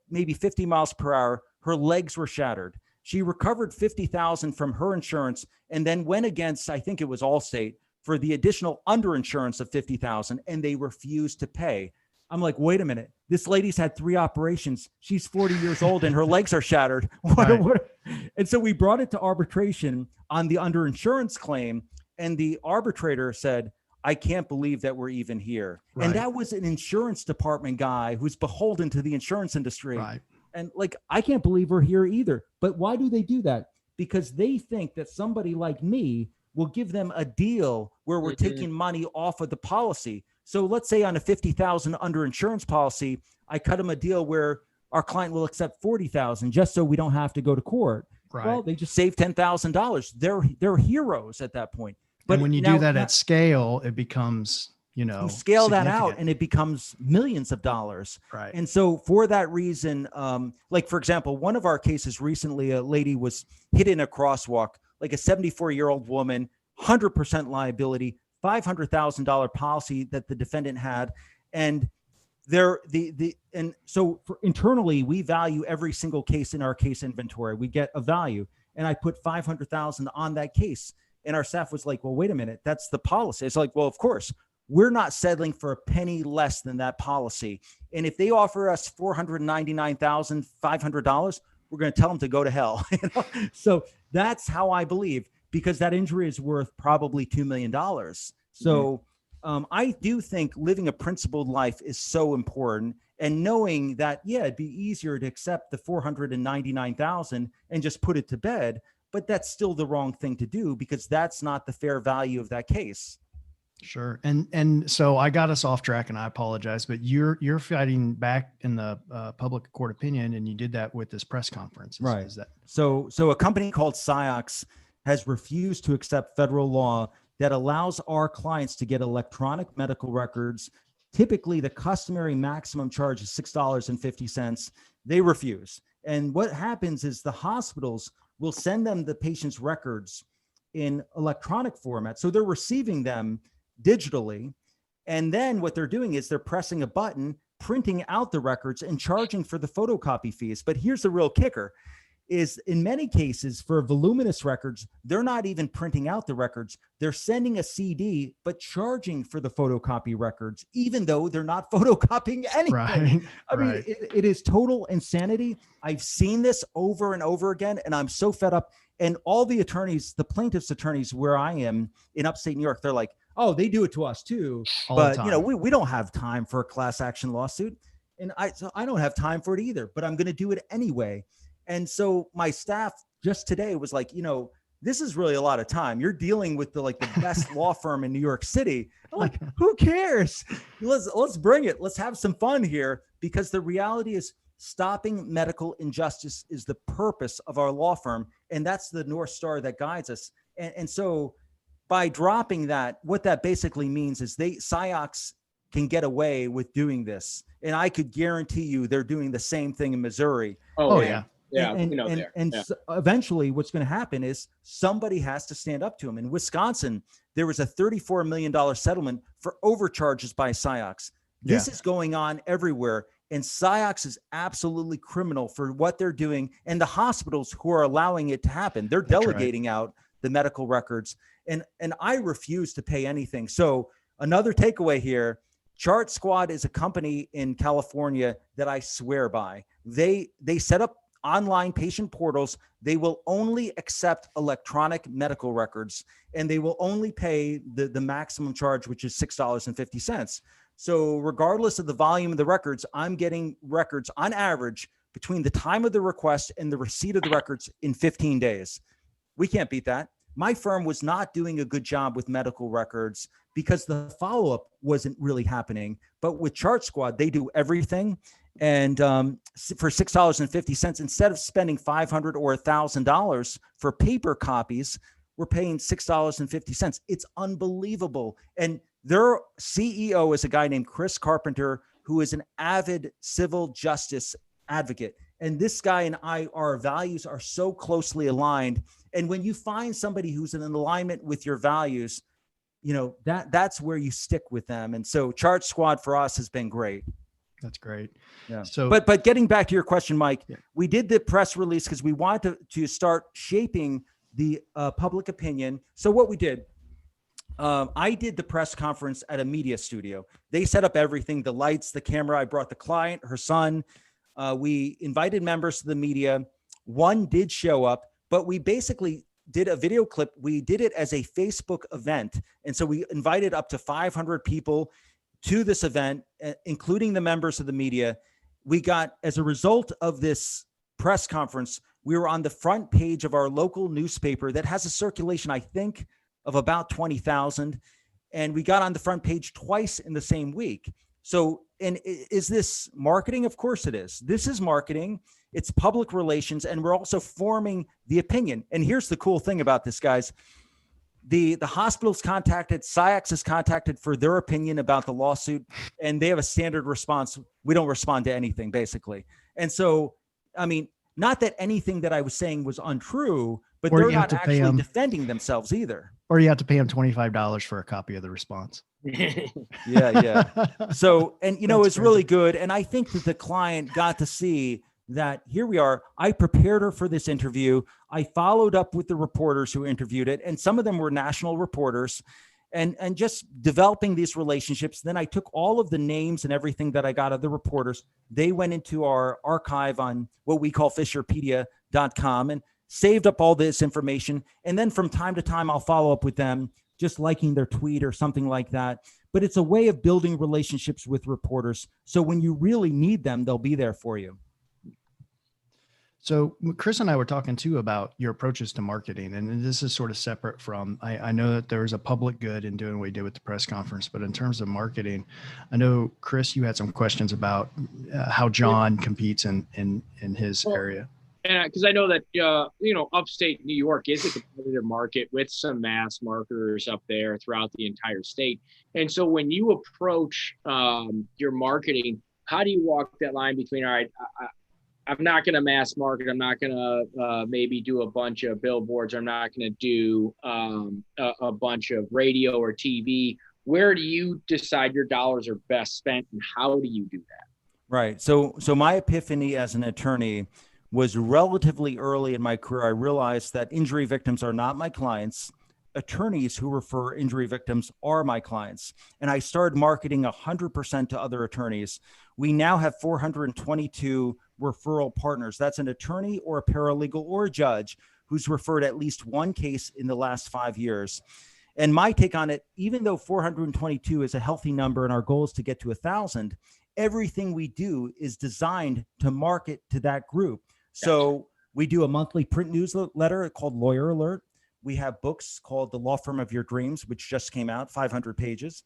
maybe 50 miles per hour. Her legs were shattered. She recovered $50,000 from her insurance and then went against, I think it was Allstate, for the additional underinsurance of $50,000, and they refused to pay. I'm like, wait a minute. This lady's had 3 operations. She's 40 years old and her legs are shattered. What? And so we brought it to arbitration on the underinsurance claim. And the arbitrator said, I can't believe that we're even here. Right. And that was an insurance department guy who's beholden to the insurance industry. Right. And like, I can't believe we're here either. But why do they do that? Because they think that somebody like me will give them a deal where we're taking money off of the policy. So let's say on a $50,000 underinsurance policy, I cut them a deal where our client will accept $40,000 just so we don't have to go to court. Right. Well, they just saved $10,000. They're heroes at that point. But and when you do that at scale, it becomes, you scale that out and it becomes millions of dollars. Right. And so for that reason, like for example, one of our cases recently, a lady was hit in a crosswalk, like a 74-year-old woman, 100% liability, $500,000 policy that the defendant had. And internally, we value every single case in our case inventory. We get a value, and I put $500,000 on that case. And our staff was like, well, wait a minute, that's the policy. It's like, well, of course, we're not settling for a penny less than that policy. And if they offer us $499,500, we're going to tell them to go to hell. So that's how I believe, because that injury is worth probably $2 million. So I do think living a principled life is so important, and knowing that, it'd be easier to accept the $499,000 and just put it to bed. But that's still the wrong thing to do, because that's not the fair value of that case. Sure. And so I got us off track, and I apologize, but you're fighting back in the public court opinion, and you did that with this press conference. Right. Is that so a company called Ciox has refused to accept federal law that allows our clients to get electronic medical records. Typically, the customary maximum charge is $6.50. They refuse. And what happens is the hospitals will send them the patient's records in electronic format. So they're receiving them digitally. And then what they're doing is they're pressing a button, printing out the records and charging for the photocopy fees. But here's the real kicker, is in many cases for voluminous records, they're not even printing out the records. They're sending a CD, but charging for the photocopy records, even though they're not photocopying anything. right? I mean, it is total insanity. I've seen this over and over again, and I'm so fed up. And all the attorneys, the plaintiff's attorneys where I am in upstate New York, they're like, oh, they do it to us too. But we don't have time for a class action lawsuit. And I don't have time for it either, but I'm going to do it anyway. And so my staff just today was like, this is really a lot of time. You're dealing with the best law firm in New York City. I'm like, who cares? Let's bring it. Let's have some fun here, because the reality is stopping medical injustice is the purpose of our law firm. And that's the North Star that guides us. And so by dropping that, what that basically means is Ciox can get away with doing this. And I could guarantee you they're doing the same thing in Missouri. Oh yeah. Yeah, So eventually what's going to happen is somebody has to stand up to them. In Wisconsin, there was a $34 million settlement for overcharges by Ciox. This is going on everywhere. And Ciox is absolutely criminal for what they're doing. And the hospitals who are allowing it to happen, they're delegating out the medical records. And I refuse to pay anything. So another takeaway here, Chart Squad is a company in California that I swear by. They set up online patient portals. They will only accept electronic medical records, and they will only pay the maximum charge, which is $6.50. So regardless of the volume of the records, I'm getting records on average between the time of the request and the receipt of the records in 15 days. We can't beat that. My firm was not doing a good job with medical records because the follow-up wasn't really happening. But with Chart Squad, they do everything. And for $6.50, instead of spending $500 or $1,000 for paper copies, we're paying $6.50. It's unbelievable. And their CEO is a guy named Chris Carpenter, who is an avid civil justice advocate. And this guy and I, our values are so closely aligned. And when you find somebody who's in alignment with your values, you know, that's where you stick with them. And so Chart Squad for us has been great. That's great. Yeah. So, but getting back to your question, Mike, we did the press release because we wanted to start shaping the public opinion. So what we did, I did the press conference at a media studio. They set up everything, the lights, the camera. I brought the client, her son. We invited members of the media. One did show up, but we basically did a video clip. We did it as a Facebook event. And so we invited up to 500 people to this event, including the members of the media. We got, as a result of this press conference, we were on the front page of our local newspaper that has a circulation, I think, of about 20,000. And we got on the front page twice in the same week. So, and is this marketing? Of course it is. This is marketing. It's public relations. And we're also forming the opinion. And here's the cool thing about this, guys. The hospital's contacted, SciAx is contacted for their opinion about the lawsuit, and they have a standard response. We don't respond to anything, basically. And so, I mean, not that anything that I was saying was untrue, but they're not actually defending themselves either. Or you have to pay them $25 for a copy of the response. Yeah. So, and you know, it's really good. And I think that the client got to see that here we are. I prepared her for this interview. I followed up with the reporters who interviewed it, and some of them were national reporters, and just developing these relationships. Then I took all of the names and everything that I got of the reporters. They went into our archive on what we call fisherpedia.com and saved up all this information. And then from time to time, I'll follow up with them, just liking their tweet or something like that. But it's a way of building relationships with reporters. So when you really need them, they'll be there for you. So Chris and I were talking too about your approaches to marketing, and this is sort of separate from, I know that there's a public good in doing what we did with the press conference, but in terms of marketing, I know Chris, you had some questions about how John competes in his area. And because I know that, upstate New York is a competitive market with some mass marketers up there throughout the entire state. And so when you approach your marketing, how do you walk that line between, all right, I'm not going to mass market. I'm not going to maybe do a bunch of billboards. I'm not going to do a bunch of radio or TV. Where do you decide your dollars are best spent, and how do you do that? Right. So my epiphany as an attorney was relatively early in my career. I realized that injury victims are not my clients. Attorneys who refer injury victims are my clients. And I started marketing 100% to other attorneys. We now have 422 referral partners. That's an attorney or a paralegal or a judge who's referred at least one case in the last 5 years. And my take on it, even though 422 is a healthy number and our goal is to get to 1,000, everything we do is designed to market to that group. So we do a monthly print newsletter called Lawyer Alert. We have books called The Law Firm of Your Dreams, which just came out, 500 pages.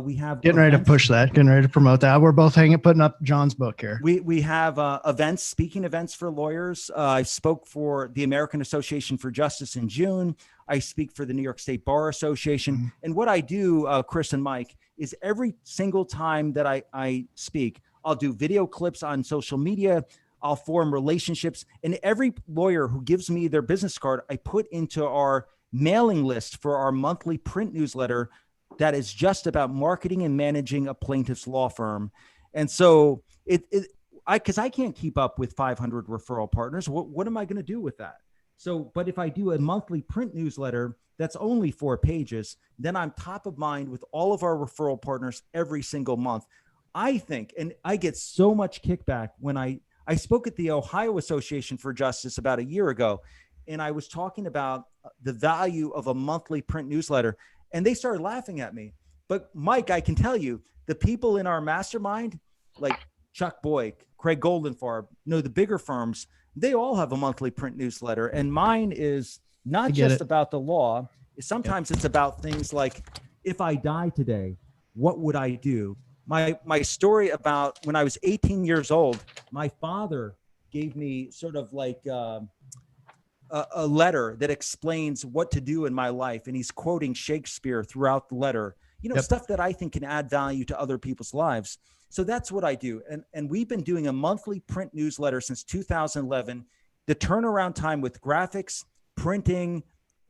We have getting ready to push that, getting ready to promote that. We're both putting up John's book here. We have events, speaking events for lawyers. I spoke for the American Association for Justice in June. I speak for the New York State Bar Association. Mm-hmm. And what I do, Chris and Mike, is every single time that I speak, I'll do video clips on social media. I'll form relationships. And every lawyer who gives me their business card, I put into our mailing list for our monthly print newsletter that is just about marketing and managing a plaintiff's law firm. And so because I can't keep up with 500 referral partners. What am I going to do with that? So, but if I do a monthly print newsletter that's only 4 pages, then I'm top of mind with all of our referral partners every single month. I think, and I get so much kickback when I spoke at the Ohio Association for Justice about a year ago, and I was talking about the value of a monthly print newsletter, and they started laughing at me. But Mike, I can tell you, the people in our mastermind, like Chuck Boyd, Craig Goldenfarb, the bigger firms, they all have a monthly print newsletter. And mine is not just about the law. Sometimes it's about things like, if I die today, what would I do? My story about when I was 18 years old, my father gave me sort of like a letter that explains what to do in my life. And he's quoting Shakespeare throughout the letter, stuff that I think can add value to other people's lives. So that's what I do. And we've been doing a monthly print newsletter since 2011. The turnaround time with graphics, printing,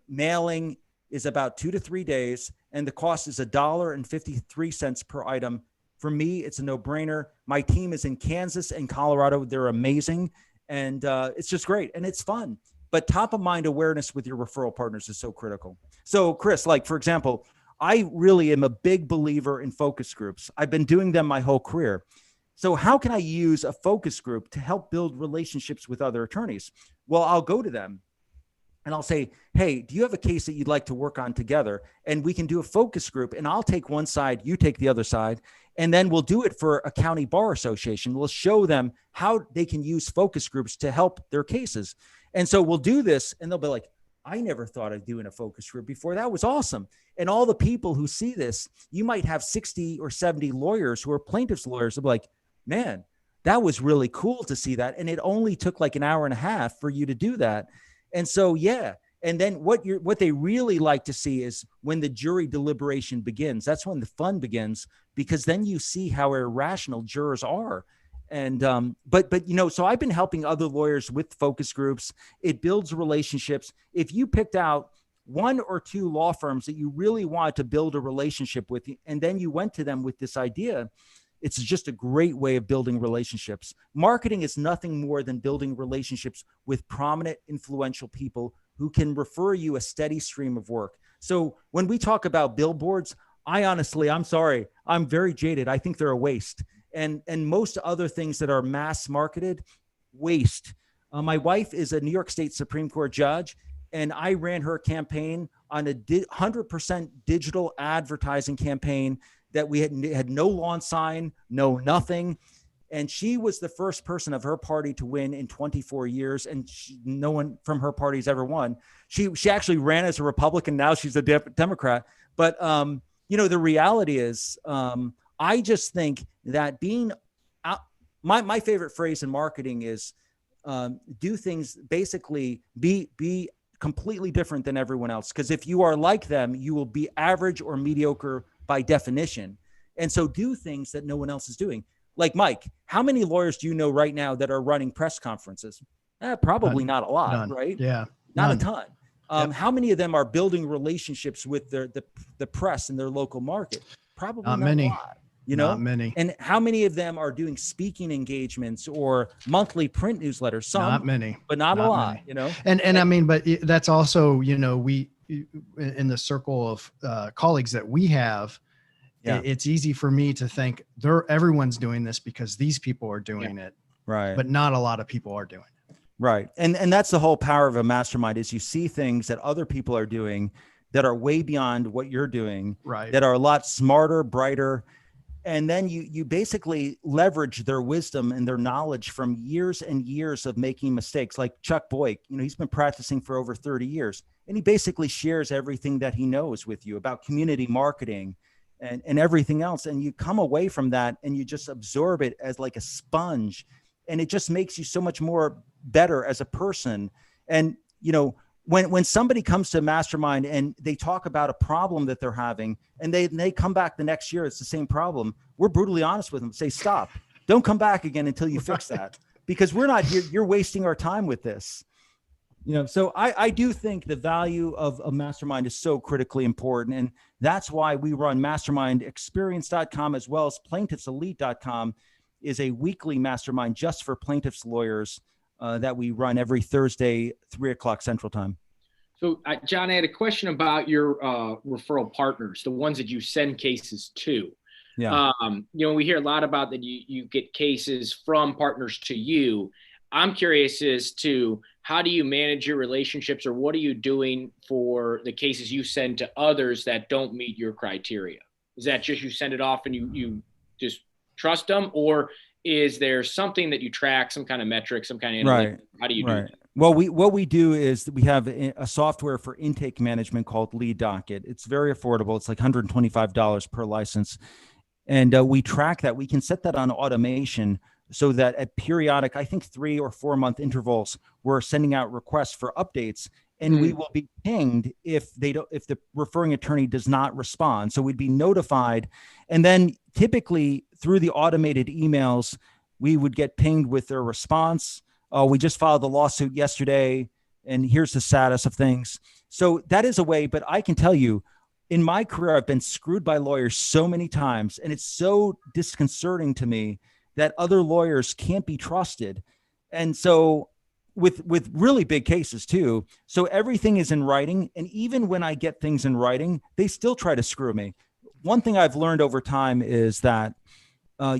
mailing is about 2 to 3 days. And the cost is $1.53 per item. For me, it's a no-brainer. My team is in Kansas and Colorado. They're amazing. And it's just great. And it's fun. But top of mind awareness with your referral partners is so critical. So Chris, like for example, I really am a big believer in focus groups. I've been doing them my whole career. So how can I use a focus group to help build relationships with other attorneys? Well, I'll go to them and I'll say, hey, do you have a case that you'd like to work on together? And we can do a focus group, and I'll take one side, you take the other side. And then we'll do it for a county bar association. We'll show them how they can use focus groups to help their cases. And so we'll do this, and they'll be like, I never thought of doing a focus group before. That was awesome. And all the people who see this, you might have 60 or 70 lawyers who are plaintiffs' lawyers. They'll be like, man, that was really cool to see that. And it only took like an hour and a half for you to do that. And so, yeah. And then what they really like to see is when the jury deliberation begins. That's when the fun begins, because then you see how irrational jurors are. And, so I've been helping other lawyers with focus groups. It builds relationships. If you picked out 1 or 2 law firms that you really wanted to build a relationship with, and then you went to them with this idea, it's just a great way of building relationships. Marketing is nothing more than building relationships with prominent, influential people who can refer you a steady stream of work. So when we talk about billboards, I'm sorry, I'm very jaded. I think they're a waste. And most other things that are mass marketed, waste. My wife is a New York State Supreme Court judge, and I ran her campaign on a 100% digital advertising campaign that we had no lawn sign, no nothing. And she was the first person of her party to win in 24 years. And no one from her party's ever won. She actually ran as a Republican. Now she's a Democrat. But, the reality is, I just think that being out, my favorite phrase in marketing is do things, basically be completely different than everyone else. Because if you are like them, you will be average or mediocre by definition. And so do things that no one else is doing. Like Mike, how many lawyers do you know right now that are running press conferences? Probably not a lot, None. right? Yeah. Not a ton. How many of them are building relationships with the press in their local market? Probably not many. A lot. Not many. And how many of them are doing speaking engagements or monthly print newsletters? Some, not many, but not a lot, many. And I mean, but that's also, we, in the circle of colleagues that we have, it's easy for me to think everyone's doing this because these people are doing it. Right. But not a lot of people are doing it. Right. And that's the whole power of a mastermind is you see things that other people are doing that are way beyond what you're doing, right, that are a lot smarter, brighter. And then you basically leverage their wisdom and their knowledge from years and years of making mistakes. Like Chuck Boyd, he's been practicing for over 30 years, and he basically shares everything that he knows with you about community marketing and everything else. And you come away from that and you just absorb it as like a sponge, and it just makes you so much more better as a person. And, when somebody comes to a mastermind and they talk about a problem that they're having and they come back the next year, it's the same problem. We're brutally honest with them. Say, stop, don't come back again until you fix that, because we're not here. You're wasting our time with this. So I do think the value of a mastermind is so critically important. And that's why we run mastermindexperience.com as well as plaintiffselite.com is a weekly mastermind just for plaintiffs lawyers that we run every Thursday, 3:00 Central Time. So, John, I had a question about your referral partners, the ones that you send cases to. Yeah. We hear a lot about that you get cases from partners to you. I'm curious as to how do you manage your relationships, or what are you doing for the cases you send to others that don't meet your criteria? Is that just you send it off and you just trust them, or is there something that you track, some kind of metric, some kind of analytics? Right. How do you do Right. that? Well, what we do is we have a software for intake management called Lead Docket. It's very affordable. It's like $125 per license. And we track that. We can set that on automation so that at periodic, I think 3 or 4 month intervals, we're sending out requests for updates, and we will be pinged if the referring attorney does not respond. So we'd be notified. And then typically through the automated emails, we would get pinged with their response. Oh, we just filed the lawsuit yesterday, and here's the status of things. So that is a way, but I can tell you, in my career, I've been screwed by lawyers so many times, and it's so disconcerting to me that other lawyers can't be trusted. And so with really big cases too. So everything is in writing. And even when I get things in writing, they still try to screw me. One thing I've learned over time is that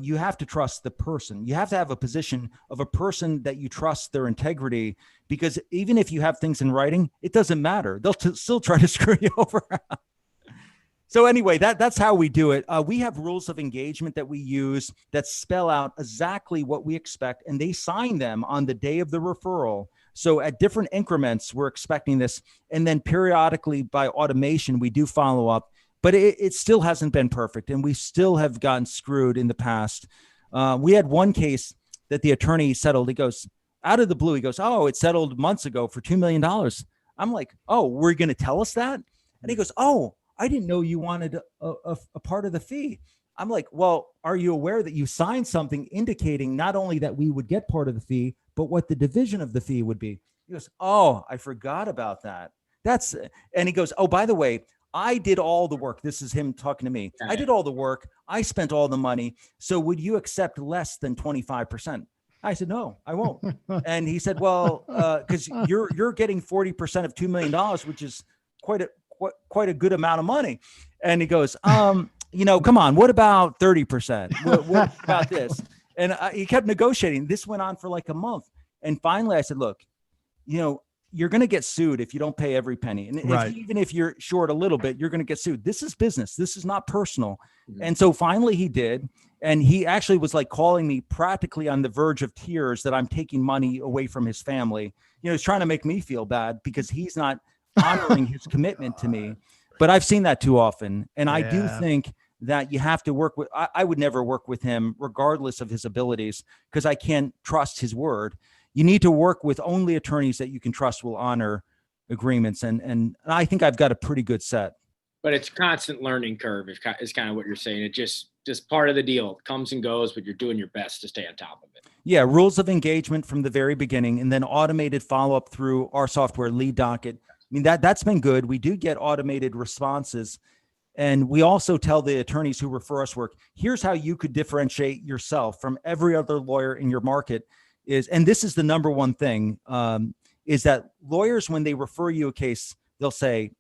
you have to trust the person. You have to have a position of a person that you trust their integrity, because even if you have things in writing, it doesn't matter. They'll still try to screw you over. So anyway, that's how we do it. We have rules of engagement that we use that spell out exactly what we expect, and they sign them on the day of the referral. So at different increments, we're expecting this. And then periodically by automation, we do follow up, but it still hasn't been perfect. And we still have gotten screwed in the past. We had one case that the attorney settled. He goes, out of the blue, he goes, oh, it settled months ago for $2 million. I'm like, oh, we're going to tell us that? And he goes, oh, I didn't know you wanted a part of the fee. I'm like, well, are you aware that you signed something indicating not only that we would get part of the fee, but what the division of the fee would be? He goes, oh, I forgot about that. And he goes, oh, by the way, I did all the work. This is him talking to me. I did all the work. I spent all the money. So would you accept less than 25%? I said, no, I won't. And he said, well, because you're getting 40% of $2 million, which is quite a good amount of money. And he goes, come on, what about 30%? What about this? And he kept negotiating. This went on for like a month. And finally I said, look, you're going to get sued if you don't pay every penny. And even if you're short a little bit, you're going to get sued. This is business. This is not personal. Mm-hmm. And so finally he did. And he actually was like calling me practically on the verge of tears that I'm taking money away from his family. He's trying to make me feel bad because he's not honoring his commitment to me. But I've seen that too often. And I do think that you have to work with, I would never work with him regardless of his abilities, because I can't trust his word. You need to work with only attorneys that you can trust will honor agreements. And I think I've got a pretty good set. But it's constant learning curve is kind of what you're saying. It just part of the deal. It comes and goes, but you're doing your best to stay on top of it. Yeah. Rules of engagement from the very beginning, and then automated follow-up through our software, Lead Docket. I mean, that's been good. We do get automated responses. And we also tell the attorneys who refer us work, here's how you could differentiate yourself from every other lawyer in your market and this is the number one thing, is that lawyers, when they refer you a case, they'll say,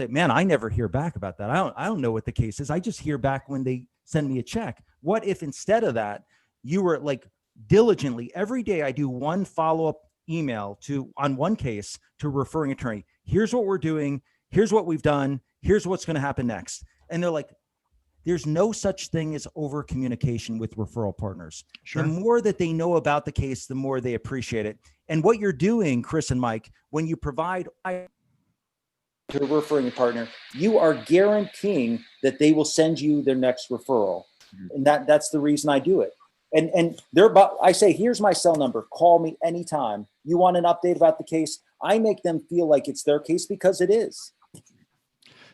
man, I never hear back about that. I don't know what the case is. I just hear back when they send me a check. What if instead of that, you were like diligently every day, I do one follow-up email on one case to referring attorney. Here's what we're doing. Here's what we've done. Here's what's going to happen next. And they're like, there's no such thing as over communication with referral partners. Sure. The more that they know about the case, the more they appreciate it. And what you're doing, Chris and Mike, when you provide to a referring partner, you are guaranteeing that they will send you their next referral. Mm-hmm. And that's the reason I do it. And I say, here's my cell number. Call me anytime. You want an update about the case? I make them feel like it's their case because it is.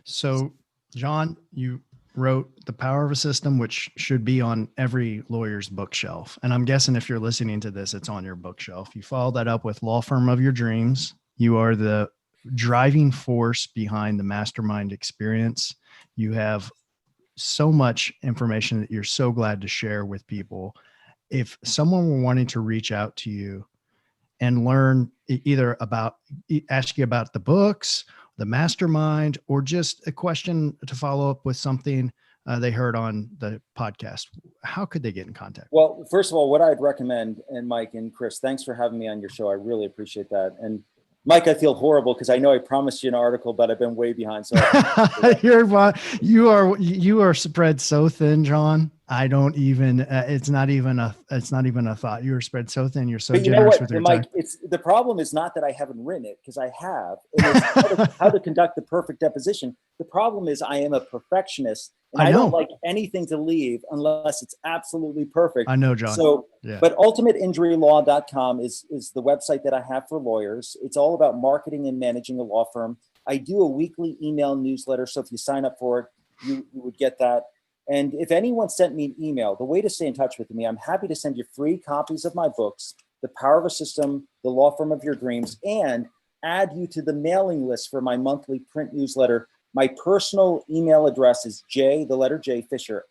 So, John, you wrote The Power of a System, which should be on every lawyer's bookshelf. And I'm guessing if you're listening to this, it's on your bookshelf. You follow that up with Law Firm of Your Dreams. You are the driving force behind the mastermind experience. You have so much information that you're so glad to share with people. If someone were wanting to reach out to you and learn either ask you about the books, the mastermind, or just a question to follow up with something they heard on the podcast, how could they get in contact? Well, first of all, what I'd recommend, and Mike and Chris, thanks for having me on your show. I really appreciate that. And Mike, I feel horrible because I know I promised you an article, but I've been way behind. So you are spread so thin, John. I don't even. It's not even a thought. You are spread so thin. You're so but you know generous what, with your Mike? time. It's the problem is not that I haven't written it, because I have. And it's how to conduct the perfect deposition. The problem is I am a perfectionist, and I don't like anything to leave unless it's absolutely perfect. I know, John. So, yeah. But ultimateinjurylaw.com is the website that I have for lawyers. It's all about marketing and managing a law firm. I do a weekly email newsletter, so if you sign up for it, you would get that. And if anyone sent me an email, the way to stay in touch with me, I'm happy to send you free copies of my books, The Power of a System, The Law Firm of Your Dreams, and add you to the mailing list for my monthly print newsletter. My personal email address is Fisher, Fisher,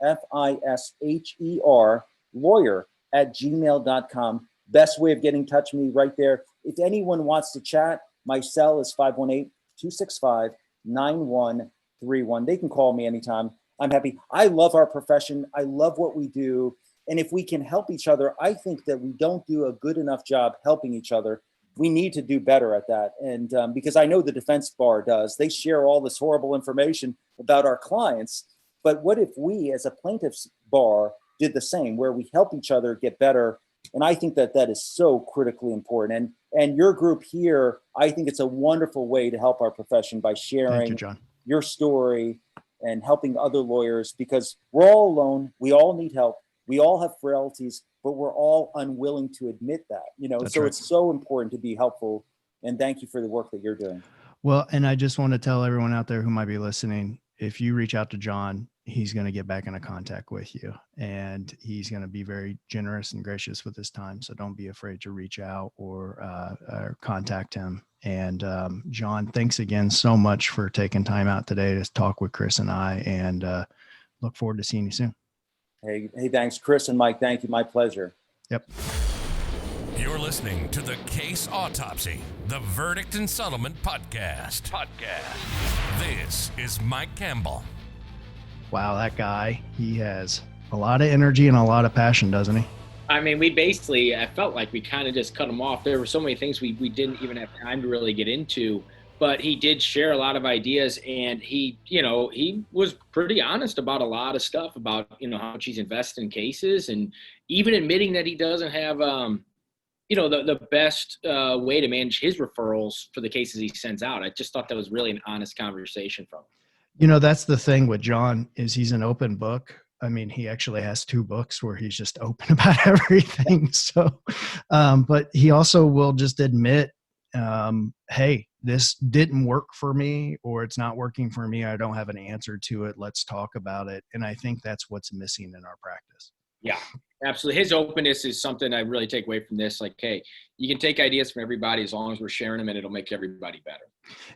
lawyer @gmail.com. Best way of getting in touch with me right there. If anyone wants to chat, my cell is 518-265-9131. They can call me anytime. I'm happy. I love our profession. I love what we do. And if we can help each other, I think that we don't do a good enough job helping each other. We need to do better at that. And because I know the defense bar does, they share all this horrible information about our clients. But what if we as a plaintiff's bar did the same, where we help each other get better? And I think that is so critically important. And your group here, I think it's a wonderful way to help our profession by sharing your story and helping other lawyers, because we're all alone. We all need help. We all have frailties, but we're all unwilling to admit that, It's so important to be helpful. And thank you for the work that you're doing. Well, and I just want to tell everyone out there who might be listening, if you reach out to John, he's going to get back into contact with you, and he's going to be very generous and gracious with his time. So don't be afraid to reach out or contact him. And John, thanks again so much for taking time out today to talk with Chris and I, and look forward to seeing you soon. Hey, thanks, Chris and Mike. Thank you. My pleasure. Yep. You're listening to the Case Autopsy, the Verdict and Settlement podcast. This is Mike Campbell. Wow, that guy, he has a lot of energy and a lot of passion, doesn't he? I mean, I felt like we kind of just cut him off. There were so many things we didn't even have time to really get into, but he did share a lot of ideas, and he was pretty honest about a lot of stuff about, how much he's invested in cases, and even admitting that he doesn't have, the best way to manage his referrals for the cases he sends out. I just thought that was really an honest conversation from him. That's the thing with John, is he's an open book. I mean, he actually has 2 books where he's just open about everything. So, but he also will just admit, hey, this didn't work for me, or it's not working for me. I don't have an answer to it. Let's talk about it. And I think that's what's missing in our practice. Yeah, absolutely. His openness is something I really take away from this. Like, hey, you can take ideas from everybody as long as we're sharing them, and it'll make everybody better.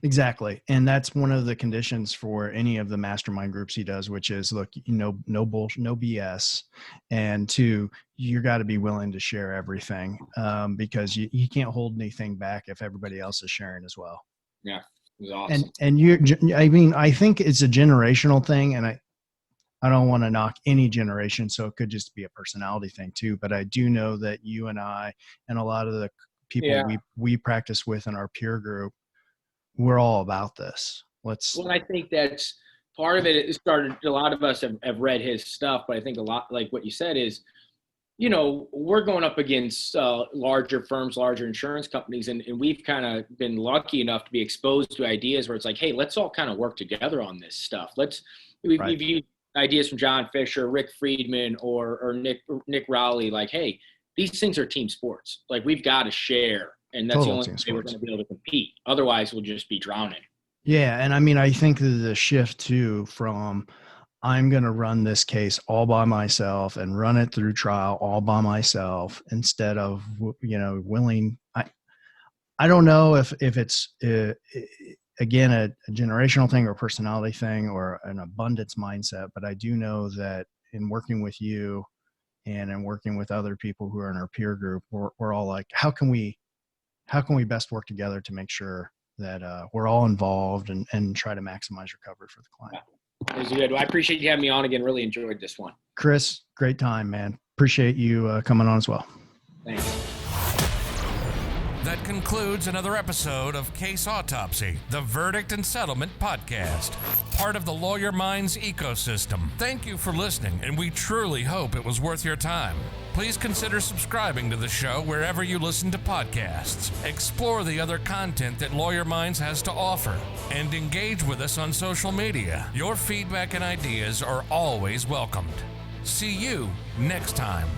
Exactly. And that's one of the conditions for any of the mastermind groups he does, which is, look, no bullshit, no BS. And 2, you got to be willing to share everything, because you can't hold anything back if everybody else is sharing as well. Yeah, it was awesome. And I think it's a generational thing, and I don't want to knock any generation, so it could just be a personality thing too. But I do know that you and I and a lot of the people we practice with in our peer group, we're all about this. Well, I think that's part of it. It started, a lot of us have read his stuff, but I think a lot, like what you said, is, we're going up against larger firms, larger insurance companies, and we've kind of been lucky enough to be exposed to ideas where it's like, hey, let's all kind of work together on this stuff. We've used ideas from John Fisher, Rick Friedman, or Nick Rowley, like, hey, these things are team sports. Like, we've got to share, and that's the only way we're going to be able to compete. Otherwise, we'll just be drowning. Yeah, and I mean, I think the shift too from I'm going to run this case all by myself and run it through trial all by myself, instead of willing. I don't know if it's again, a generational thing or personality thing or an abundance mindset. But I do know that in working with you and in working with other people who are in our peer group, we're all like, how can we best work together to make sure that we're all involved and try to maximize recovery for the client. It was good. Well, I appreciate you having me on again. Really enjoyed this one. Chris, great time, man. Appreciate you coming on as well. Thanks. That concludes another episode of Case Autopsy, the Verdict and Settlement podcast, part of the Lawyer Minds ecosystem. Thank you for listening, and we truly hope it was worth your time. Please consider subscribing to the show wherever you listen to podcasts. Explore the other content that Lawyer Minds has to offer, and engage with us on social media. Your feedback and ideas are always welcomed. See you next time.